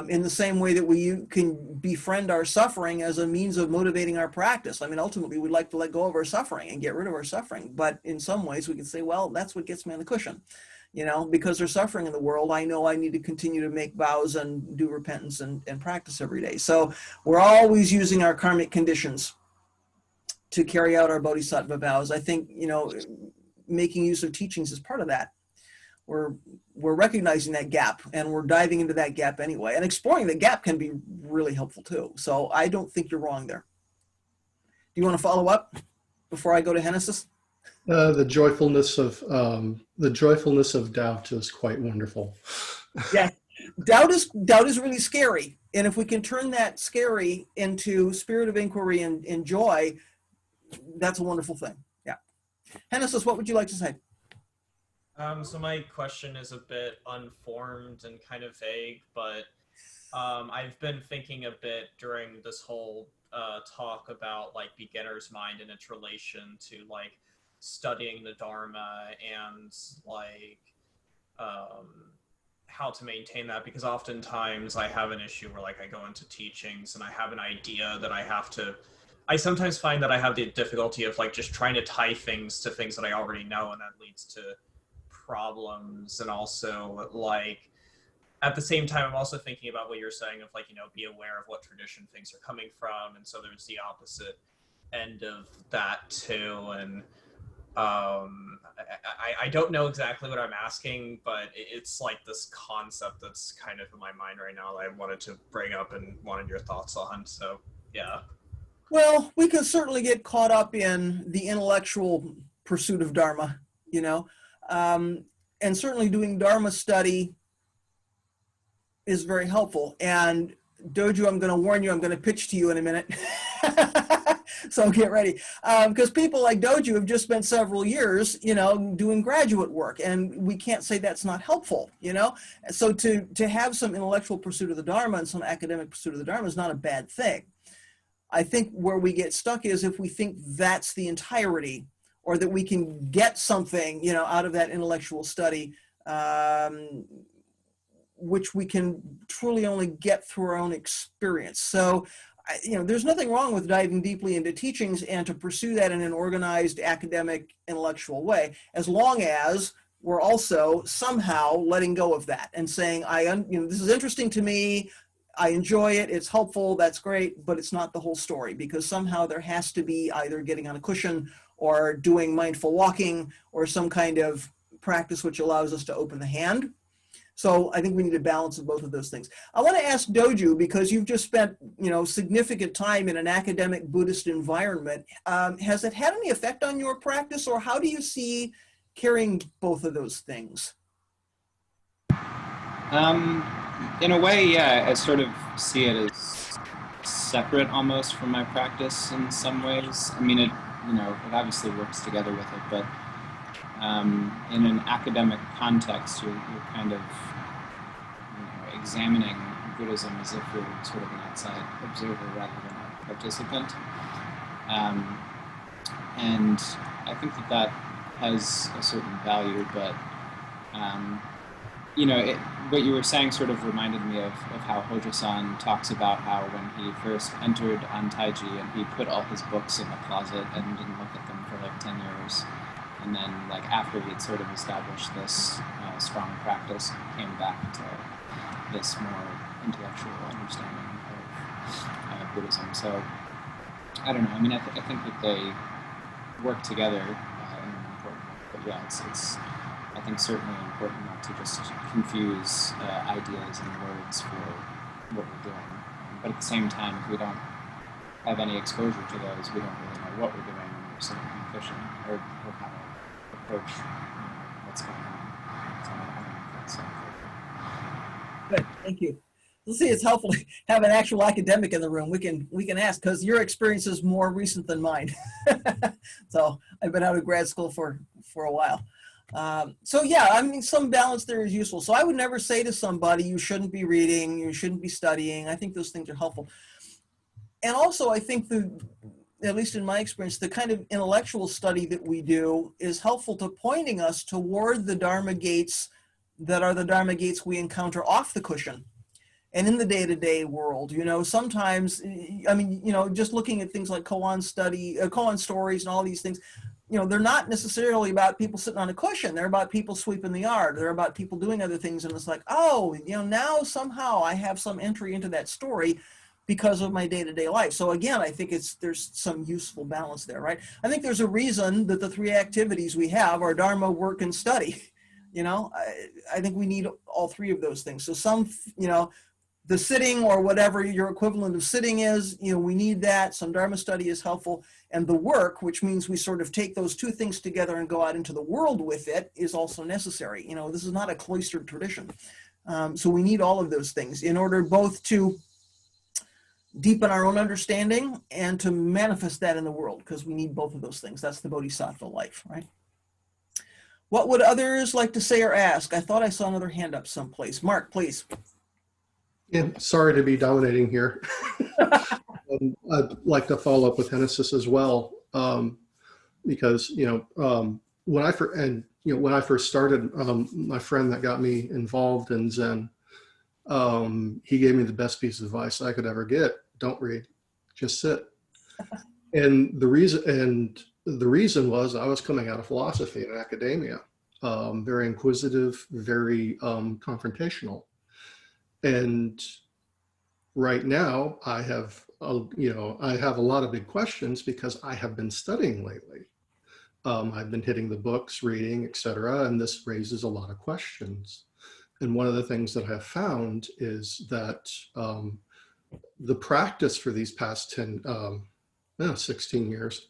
in the same way that we can befriend our suffering as a means of motivating our practice. I mean, ultimately, we'd like to let go of our suffering and get rid of our suffering. But in some ways, we can say, well, that's what gets me on the cushion. Because there's suffering in the world, I know I need to continue to make vows and do repentance and practice every day. So we're always using our karmic conditions to carry out our bodhisattva vows. I think, making use of teachings is part of that. We're recognizing that gap, and we're diving into that gap anyway. And exploring the gap can be really helpful too. So I don't think you're wrong there. Do you want to follow up before I go to Genesis? The joyfulness of doubt is quite wonderful. Yeah, doubt is really scary, and if we can turn that scary into spirit of inquiry and joy, that's a wonderful thing. Yeah, Genesis, what would you like to say? So my question is a bit unformed and kind of vague, but I've been thinking a bit during this whole talk about like beginner's mind and its relation to like studying the Dharma and like how to maintain that, because oftentimes I have an issue where like I go into teachings and I have an idea that I sometimes find that I have the difficulty of like just trying to tie things to things that I already know, and that leads to problems. And also like at the same time, I'm also thinking about what you're saying of like, you know, be aware of what tradition things are coming from. And so there's the opposite end of that too. And I don't know exactly what I'm asking, but it's like this concept that's kind of in my mind right now that I wanted to bring up and wanted your thoughts on. So, yeah. Well, we can certainly get caught up in the intellectual pursuit of Dharma, you know, and certainly doing Dharma study is very helpful. And Doju, I'm going to warn you, I'm going to pitch to you in a minute. So get ready. Because people like Doju have just spent several years, you know, doing graduate work, and we can't say that's not helpful, you know? So to have some intellectual pursuit of the Dharma and some academic pursuit of the Dharma is not a bad thing. I think where we get stuck is if we think that's the entirety, or that we can get something, you know, out of that intellectual study, which we can truly only get through our own experience. So, you know, there's nothing wrong with diving deeply into teachings and to pursue that in an organized, academic, intellectual way, as long as we're also somehow letting go of that and saying, you know, this is interesting to me, I enjoy it, it's helpful, that's great, but it's not the whole story, because somehow there has to be either getting on a cushion or doing mindful walking or some kind of practice which allows us to open the hand. So I think we need a balance of both of those things. I want to ask Doju, because you've just spent, you know, significant time in an academic Buddhist environment. Has it had any effect on your practice, or how do you see carrying both of those things? In a way, yeah, I sort of see it as separate almost from my practice in some ways. I mean, it, you know, it obviously works together with it, but in an academic context, you're kind of, you know, examining Buddhism as if you're sort of an outside observer rather than a participant. And I think that has a certain value, but you know, what you were saying sort of reminded me of how Hojo-san talks about how when he first entered Antaiji and he put all his books in the closet and didn't look at them for like 10 years. And then like after he'd sort of established this strong practice, he came back to this more intellectual understanding of Buddhism. So I don't know. I mean, I think that they work together in an important way. But yeah, it's I think certainly important not to just confuse ideas and words for what we're doing. But at the same time, if we don't have any exposure to those, we don't really know what we're doing when we're sitting and fishing, or how to approach, you know, what's going on. So I don't know if that's helpful. Good, thank you. Let's see, it's helpful to have an actual academic in the room. We can ask, because your experience is more recent than mine. So I've been out of grad school for a while. So yeah, I mean, some balance there is useful. So I would never say to somebody, you shouldn't be reading, you shouldn't be studying. I think those things are helpful. And also I think at least in my experience, the kind of intellectual study that we do is helpful to pointing us toward the Dharma gates that are the Dharma gates we encounter off the cushion. And in the day-to-day world, you know, sometimes, I mean, you know, just looking at things like koan stories and all these things, you know, they're not necessarily about people sitting on a cushion. They're about people sweeping the yard. They're about people doing other things. And it's like, oh, you know, now somehow I have some entry into that story because of my day-to-day life. So again, I think there's some useful balance there, right? I think there's a reason that the three activities we have are Dharma, work, and study. You know, I think we need all three of those things. So some, you know, the sitting or whatever your equivalent of sitting is, you know, we need that. Some Dharma study is helpful. And the work, which means we sort of take those two things together and go out into the world with it, is also necessary. You know, this is not a cloistered tradition. So we need all of those things in order both to deepen our own understanding and to manifest that in the world, because we need both of those things. That's the Bodhisattva life, right? What would others like to say or ask? I thought I saw another hand up someplace. Mark, please. Yeah, sorry to be dominating here. I'd like to follow up with Genesis as well, because when I first started, my friend that got me involved in Zen, he gave me the best piece of advice I could ever get: don't read, just sit. And the reason was I was coming out of philosophy and academia, very inquisitive, very confrontational. And right now I have, I have a lot of big questions because I have been studying lately. I've been hitting the books, reading, etc., and this raises a lot of questions. And one of the things that I've found is that the practice for these past 16 years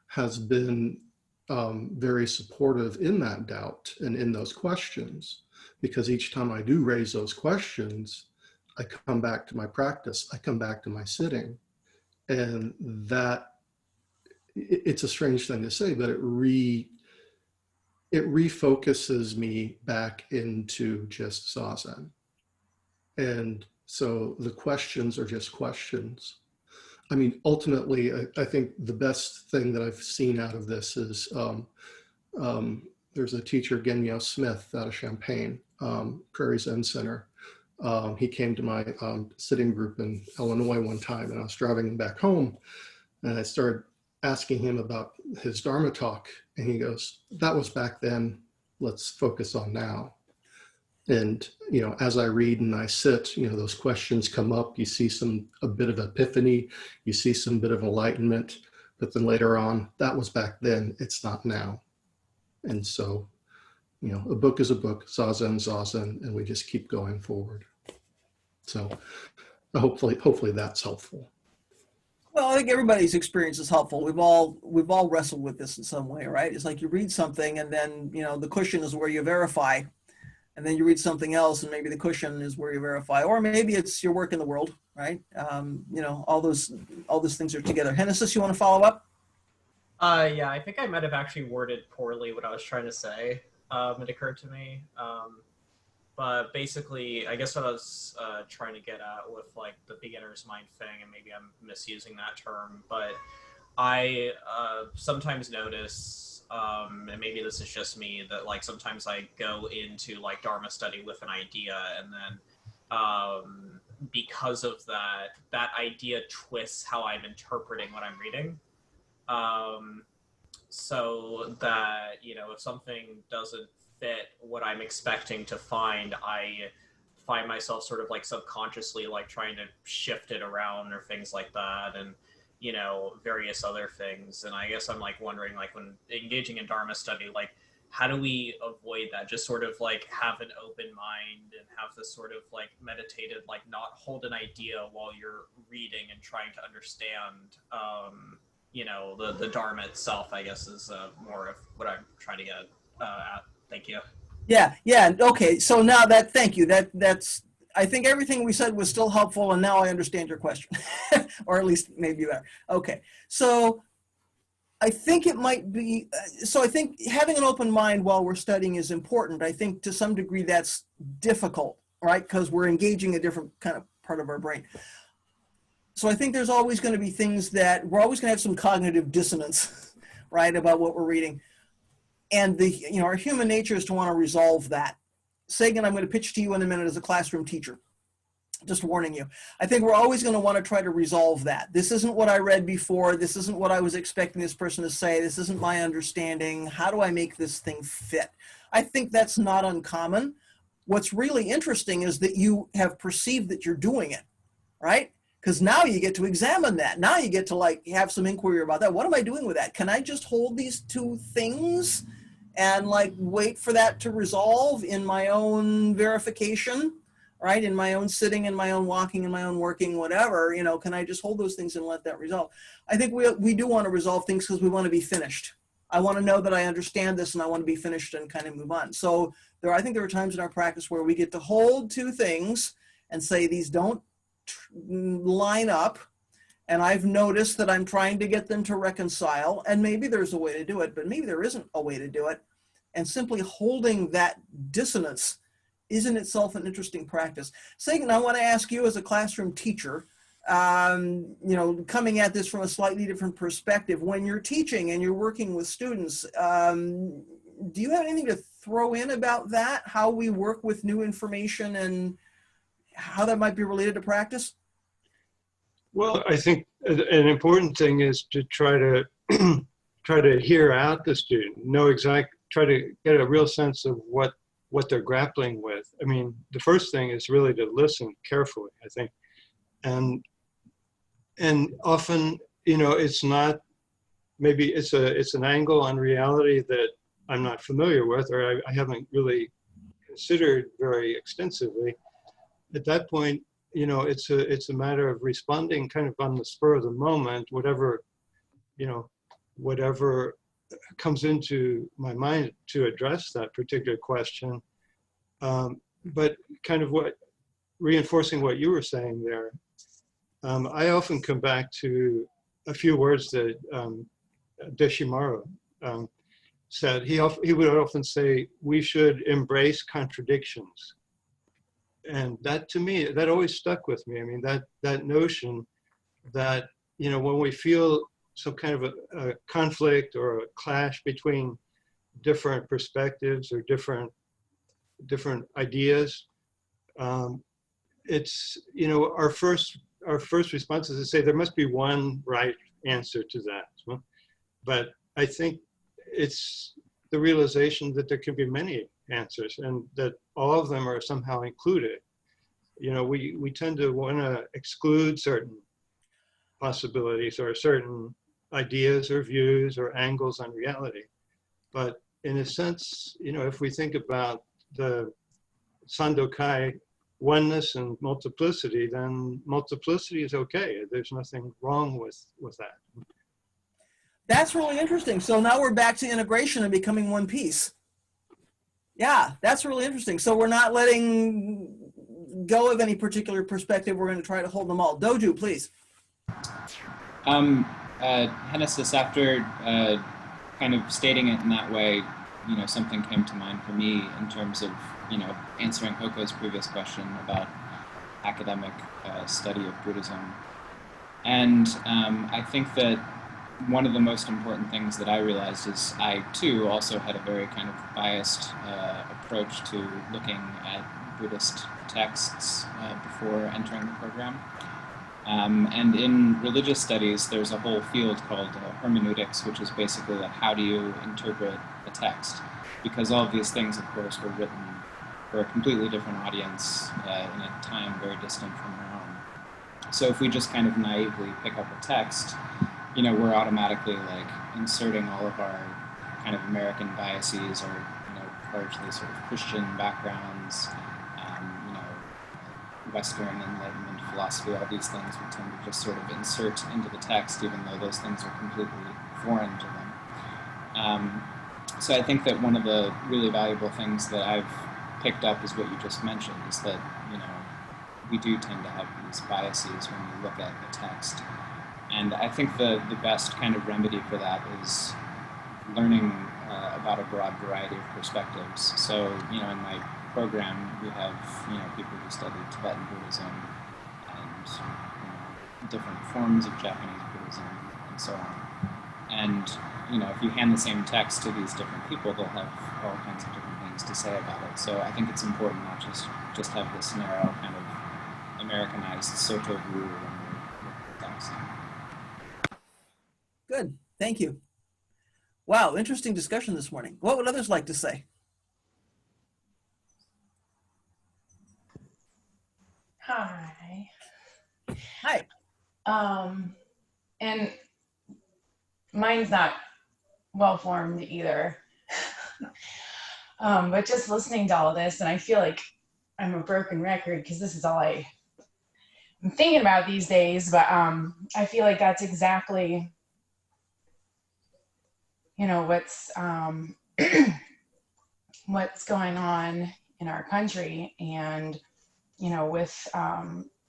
has been very supportive in that doubt and in those questions, because each time I do raise those questions, I come back to my practice, I come back to my sitting, and that, it's a strange thing to say, but it refocuses me back into just Zazen. And so the questions are just questions. I mean, ultimately, I think the best thing that I've seen out of this is there's a teacher, Genyo Smith, out of Champaign, Prairie Zen Center. He came to my sitting group in Illinois one time, and I was driving him back home, and I started asking him about his Dharma talk, and he goes, "That was back then, let's focus on now." And, as I read and I sit, those questions come up, you see a bit of epiphany, you see some bit of enlightenment, but then later on, that was back then, it's not now. And so, a book is a book, Zazen, Zazen, and we just keep going forward. So hopefully that's helpful. Well, I think everybody's experience is helpful. We've all wrestled with this in some way, right? It's like you read something and then, the cushion is where you verify, and then you read something else and maybe the cushion is where you verify, or maybe it's your work in the world, right? All those things are together. Hennesis, you want to follow up? Yeah, I think I might have actually worded poorly what I was trying to say. It occurred to me. But basically, I guess what I was trying to get at with like the beginner's mind thing, and maybe I'm misusing that term, but I sometimes notice, and maybe this is just me, that like sometimes I go into like Dharma study with an idea, and then because of that idea twists how I'm interpreting what I'm reading. So that, if something doesn't fit what I'm expecting to find, I find myself sort of like subconsciously like trying to shift it around or things like that, and various other things. And I guess I'm like wondering, like when engaging in Dharma study, like how do we avoid that? Just sort of like have an open mind and have this sort of like meditative, like not hold an idea while you're reading and trying to understand the Dharma itself, I guess, is more of what I'm trying to get at. Thank you. Yeah. Okay. So now thank you. That's, I think everything we said was still helpful, and now I understand your question, or at least maybe better. Okay. So I think it might be, I think having an open mind while we're studying is important. I think to some degree that's difficult, right? Because we're engaging a different kind of part of our brain. So I think there's always going to be things that we're always going to have some cognitive dissonance, right, about what we're reading. And our human nature is to want to resolve that. Sagan, I'm going to pitch to you in a minute as a classroom teacher. Just warning you. I think we're always going to want to try to resolve that. This isn't what I read before. This isn't what I was expecting this person to say. This isn't my understanding. How do I make this thing fit? I think that's not uncommon. What's really interesting is that you have perceived that you're doing it, right? Because now you get to examine that. Now you get to like have some inquiry about that. What am I doing with that? Can I just hold these two things and like wait for that to resolve in my own verification, right? In my own sitting, in my own walking, in my own working, whatever, can I just hold those things and let that resolve? I think we do want to resolve things because we want to be finished. I want to know that I understand this and I want to be finished and kind of move on. So I think there are times in our practice where we get to hold two things and say, these don't line up. And I've noticed that I'm trying to get them to reconcile, and maybe there's a way to do it, but maybe there isn't a way to do it. And simply holding that dissonance is in itself an interesting practice. Sagan, I want to ask you as a classroom teacher, coming at this from a slightly different perspective, when you're teaching and you're working with students, do you have anything to throw in about that? How we work with new information and how that might be related to practice? Well, I think an important thing is to try to hear out the student, try to get a real sense of what what they're grappling with. I mean, the first thing is really to listen carefully, I think. And often, you know, it's not, maybe it's an angle on reality that I'm not familiar with, or I haven't really considered very extensively. At that point, you know, it's a matter of responding kind of on the spur of the moment, whatever, you know, whatever comes into my mind to address that particular question. But kind of reinforcing what you were saying there, I often come back to a few words that Deshimaru said. He would often say, we should embrace contradictions. And that, to me, that always stuck with me. I mean, that notion that, you know, when we feel some kind of a conflict or a clash between different perspectives or different ideas, it's, you know, our first response is to say there must be one right answer to that. But I think it's the realization that there can be many answers and that all of them are somehow included. You know, we tend to want to exclude certain possibilities or certain ideas or views or angles on reality. But in a sense, you know, if we think about the Sandokai, oneness and multiplicity, then multiplicity is okay. There's nothing wrong with that. That's really interesting. So now we're back to integration and becoming one piece. Yeah, that's really interesting. So we're not letting go of any particular perspective. We're going to try to hold them all. Doju, please. Hennessus, after kind of stating it in that way, you know, something came to mind for me in terms of, you know, answering Hoko's previous question about academic study of Buddhism. And I think that one of the most important things that I realized is I, too, also had a very kind of biased approach to looking at Buddhist texts before entering the program. And in religious studies, there's a whole field called hermeneutics, which is basically like, how do you interpret a text? Because all of these things, of course, were written for a completely different audience in a time very distant from our own. So if we just kind of naively pick up a text, you know, we're automatically like inserting all of our kind of American biases or, you know, largely sort of Christian backgrounds, you know, Western Enlightenment philosophy, all these things we tend to just sort of insert into the text, even though those things are completely foreign to them. So I think that one of the really valuable things that I've picked up is what you just mentioned, is that, you know, we do tend to have these biases when we look at the text. And I think the best kind of remedy for that is learning about a broad variety of perspectives. So, you know, in my program, we have, you know, people who study Tibetan Buddhism and, you know, different forms of Japanese Buddhism and so on. And, you know, if you hand the same text to these different people, they'll have all kinds of different things to say about it. So I think it's important not just have this narrow kind of Americanized Soto view when we look at the text. Good. Thank you. Wow, interesting discussion this morning. What would others like to say? Hi. Hi. And mine's not well formed either. But just listening to all this, and I feel like I'm a broken record because this is all I'm thinking about these days, but I feel like that's exactly, you know, what's going on in our country, and, you know, with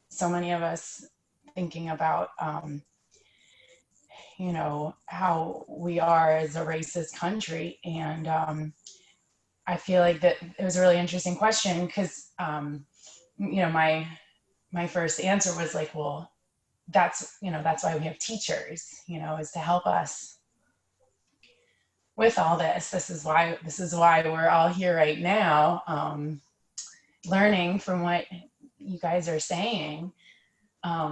so many of us thinking about, you know, how we are as a racist country. And I feel like that it was a really interesting question because, you know, my first answer was like, well, that's, you know, that's why we have teachers, you know, is to help us with all this. This is why we're all here right now, learning from what you guys are saying,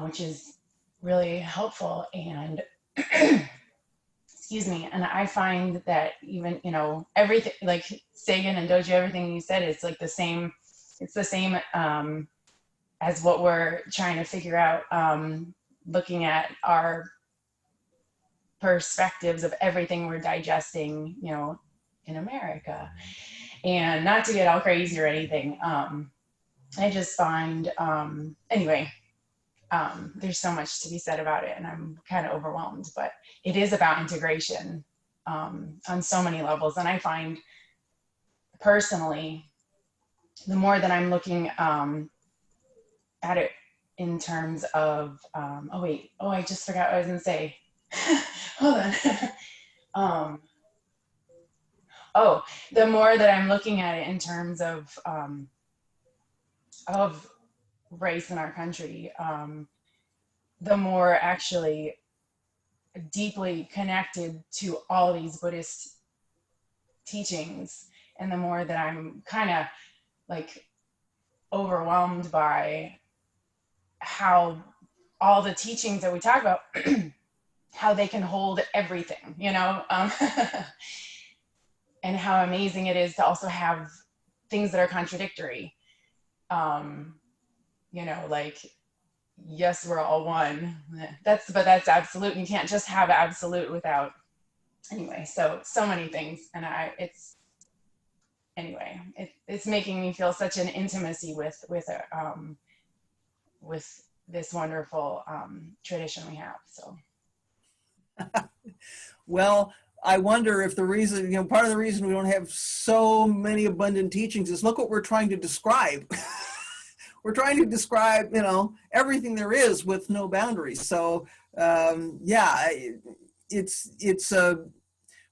which is really helpful. And excuse excuse me, and I find that even, you know, everything, like Sagan and Dojo, everything you said, it's like the same, it's the same as what we're trying to figure out, looking at our perspectives of everything we're digesting, you know, in America. And not to get all crazy or anything, I just find, anyway, there's so much to be said about it, and I'm kind of overwhelmed, but it is about integration on so many levels. And I find personally, the more that I'm looking at it in terms of, I just forgot what I was gonna say. Hold on. The more that I'm looking at it in terms of race in our country, the more actually deeply connected to all these Buddhist teachings, and the more that I'm kind of like overwhelmed by how all the teachings that we talk about, how they can hold everything, you know, and how amazing it is to also have things that are contradictory. You know, like, yes, we're all one. But that's absolute. You can't just have absolute without, anyway, so many things. And it's making me feel such an intimacy with this wonderful tradition we have, so. Well, I wonder if the reason, you know, part of the reason we don't have so many abundant teachings is look what we're trying to describe. We're trying to describe, you know, everything there is with no boundaries. So yeah, it's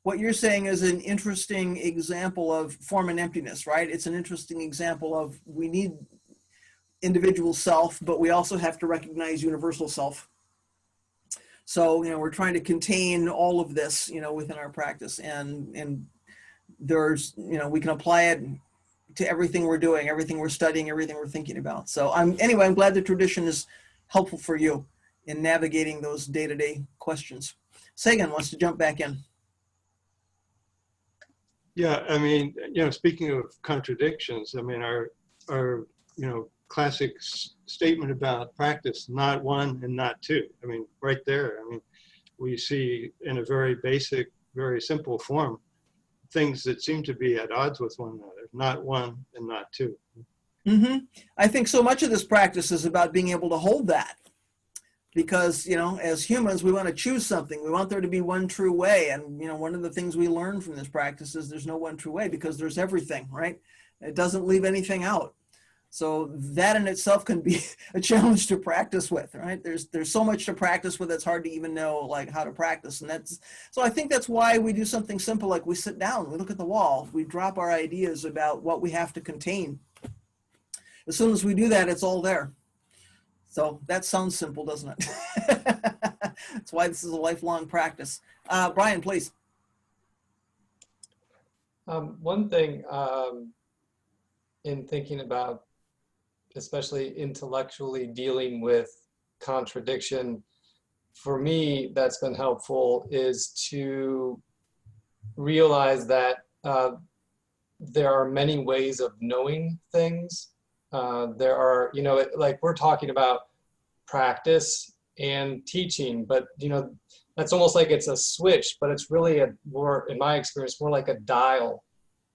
what you're saying is an interesting example of form and emptiness, right? It's an interesting example of we need individual self, but we also have to recognize universal self. So, you know, we're trying to contain all of this, you know, within our practice, and there's, you know, we can apply it to everything we're doing, everything we're studying, everything we're thinking about. So I'm glad the tradition is helpful for you in navigating those day-to-day questions. Sagan wants to jump back in. Yeah, I mean, you know, speaking of contradictions, I mean, our you know, classic statement about practice, not one and not two. I mean, right there, I mean, we see in a very basic, very simple form, things that seem to be at odds with one another, not one and not two. Mm-hmm. I think so much of this practice is about being able to hold that, because, you know, as humans, we want to choose something. We want there to be one true way. And, you know, one of the things we learn from this practice is there's no one true way, because there's everything, right? It doesn't leave anything out. So that in itself can be a challenge to practice with, right? There's so much to practice with, it's hard to even know like how to practice. And so I think that's why we do something simple, like we sit down, we look at the wall, we drop our ideas about what we have to contain. As soon as we do that, it's all there. So that sounds simple, doesn't it? That's why this is a lifelong practice. Brian, please. One thing in thinking about, especially intellectually dealing with contradiction, for me, that's been helpful, is to realize that there are many ways of knowing things. There are, you know, like we're talking about practice and teaching, but, you know, that's almost like it's a switch, but it's really more, in my experience, more like a dial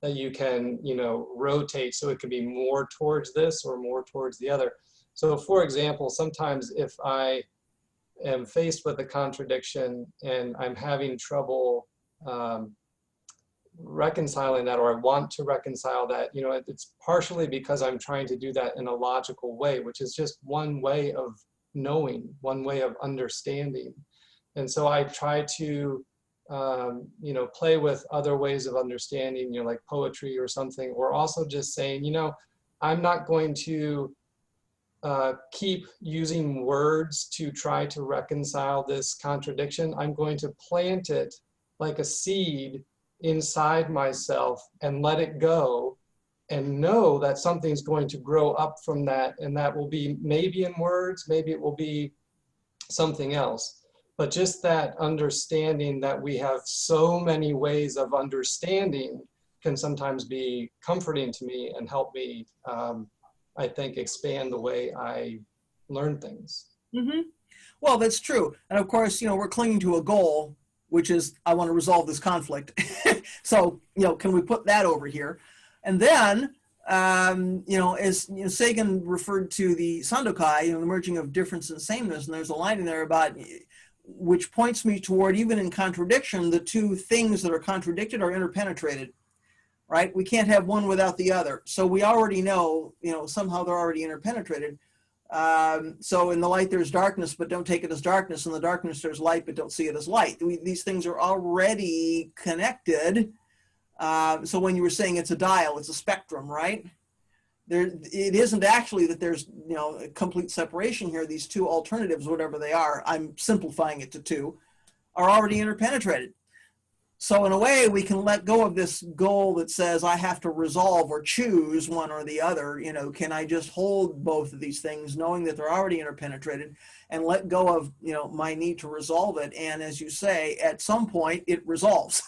that you can, you know, rotate, so it can be more towards this or more towards the other. So for example, sometimes if I am faced with a contradiction and I'm having trouble reconciling that, or I want to reconcile that, you know, it's partially because I'm trying to do that in a logical way, which is just one way of knowing, one way of understanding. And so I try to you know, play with other ways of understanding, you know, like poetry or something, or also just saying, you know, I'm not going to keep using words to try to reconcile this contradiction. I'm going to plant it like a seed inside myself and let it go, and know that something's going to grow up from that, and that will be maybe in words, maybe it will be something else. But just that understanding that we have so many ways of understanding can sometimes be comforting to me and help me, I think, expand the way I learn things. Mm-hmm. Well, that's true. And of course, we're clinging to a goal, which is, I want to resolve this conflict. So, can we put that over here? And then, as Sagan referred to the Sandokai, the merging of difference and sameness, and there's a line in there about, which points me toward, even in contradiction, the two things that are contradicted are interpenetrated, right? We can't have one without the other. So we already know, somehow they're already interpenetrated. So in the light there's darkness, but don't take it as darkness. In the darkness there's light, but don't see it as light. These things are already connected. So when you were saying it's a dial, it's a spectrum, right? It isn't actually that there's a complete separation here. These two alternatives, whatever they are, I'm simplifying it to two, are already interpenetrated. So in a way, we can let go of this goal that says I have to resolve or choose one or the other. Can I just hold both of these things, knowing that they're already interpenetrated, and let go of my need to resolve it? And as you say, at some point it resolves,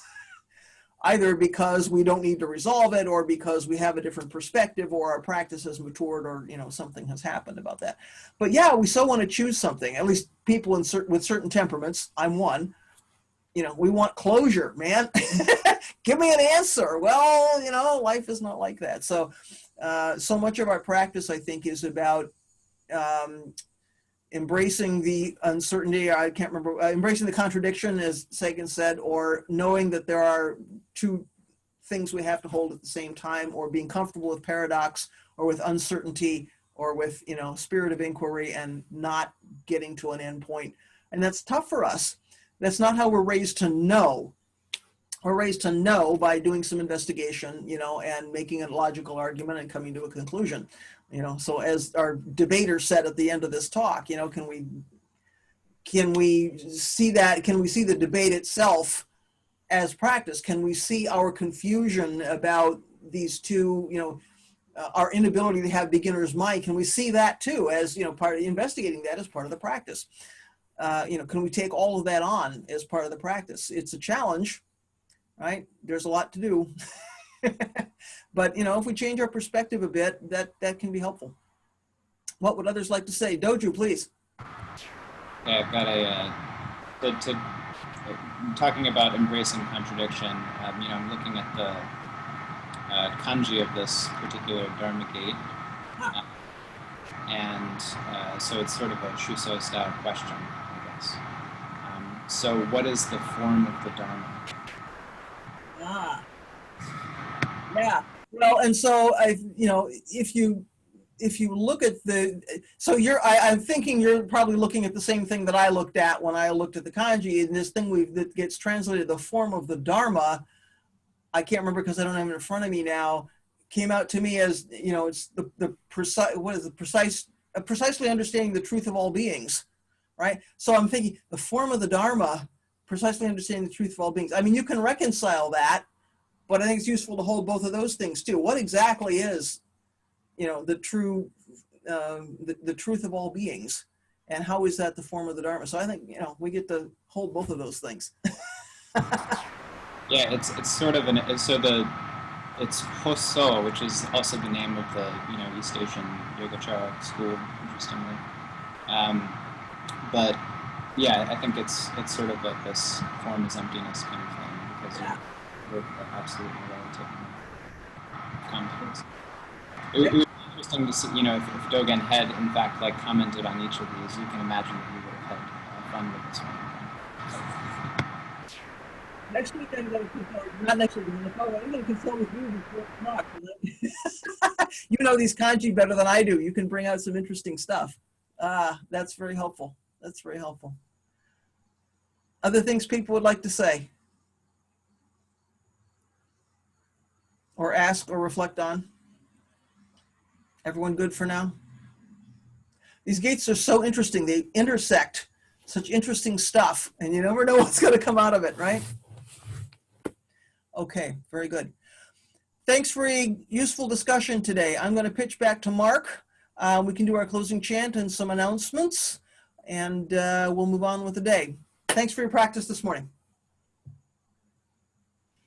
either because we don't need to resolve it, or because we have a different perspective, or our practice has matured, or something has happened about that. But yeah, we so want to choose something. At least people with certain temperaments. I'm one. We want closure, man. Give me an answer. Well, life is not like that. So, so much of our practice, I think, is about embracing the uncertainty. I can't remember, embracing the contradiction, as Sagan said, or knowing that there are two things we have to hold at the same time, or being comfortable with paradox, or with uncertainty, or with, spirit of inquiry, and not getting to an end point. And that's tough for us. That's not how we're raised to know. We're raised to know by doing some investigation, and making a logical argument and coming to a conclusion. So as our debater said at the end of this talk, can we see that? Can we see the debate itself as practice? Can we see our confusion about these two, our inability to have beginner's mind? Can we see that too as, part of investigating that as part of the practice? Can we take all of that on as part of the practice? It's a challenge, right? There's a lot to do. But, if we change our perspective a bit, that can be helpful. What would others like to say? Doju, please. Yeah, I've got talking about embracing contradiction, I'm looking at the kanji of this particular Dharma gate. So it's sort of a Shuso style question, I guess. So what is the form of the Dharma? Yeah. Well, and so if you look at I'm thinking you're probably looking at the same thing that I looked at when I looked at the kanji, and this thing that gets translated, the form of the Dharma. I can't remember because I don't have it in front of me now. Came out to me as it's the precise, precisely understanding the truth of all beings, right? So I'm thinking the form of the Dharma, precisely understanding the truth of all beings. I mean, you can reconcile that, but I think it's useful to hold both of those things too. What exactly is, the true, the truth of all beings, and how is that the form of the Dharma? So I think we get to hold both of those things. Yeah, it's sort of it's Hoso, which is also the name of the East Asian Yogacara school, interestingly. But yeah, I think it's sort of like this form is emptiness kind of thing, because you're absolutely relative context. It would be interesting to see, if Dogen had in fact commented on each of these, you can imagine that he would have had fun with this one. Next week I'm going to consult, not next week, I'm going to consult with you before o'clock. You know these kanji better than I do. You can bring out some interesting stuff. That's very helpful. That's very helpful. Other things people would like to say? Or ask or reflect on? Everyone good for now? These gates are so interesting. They intersect such interesting stuff, and you never know what's going to come out of it, right? Okay, very good. Thanks for a useful discussion today. I'm going to pitch back to Mark. We can do our closing chant and some announcements, and we'll move on with the day. thanks for your practice this morning.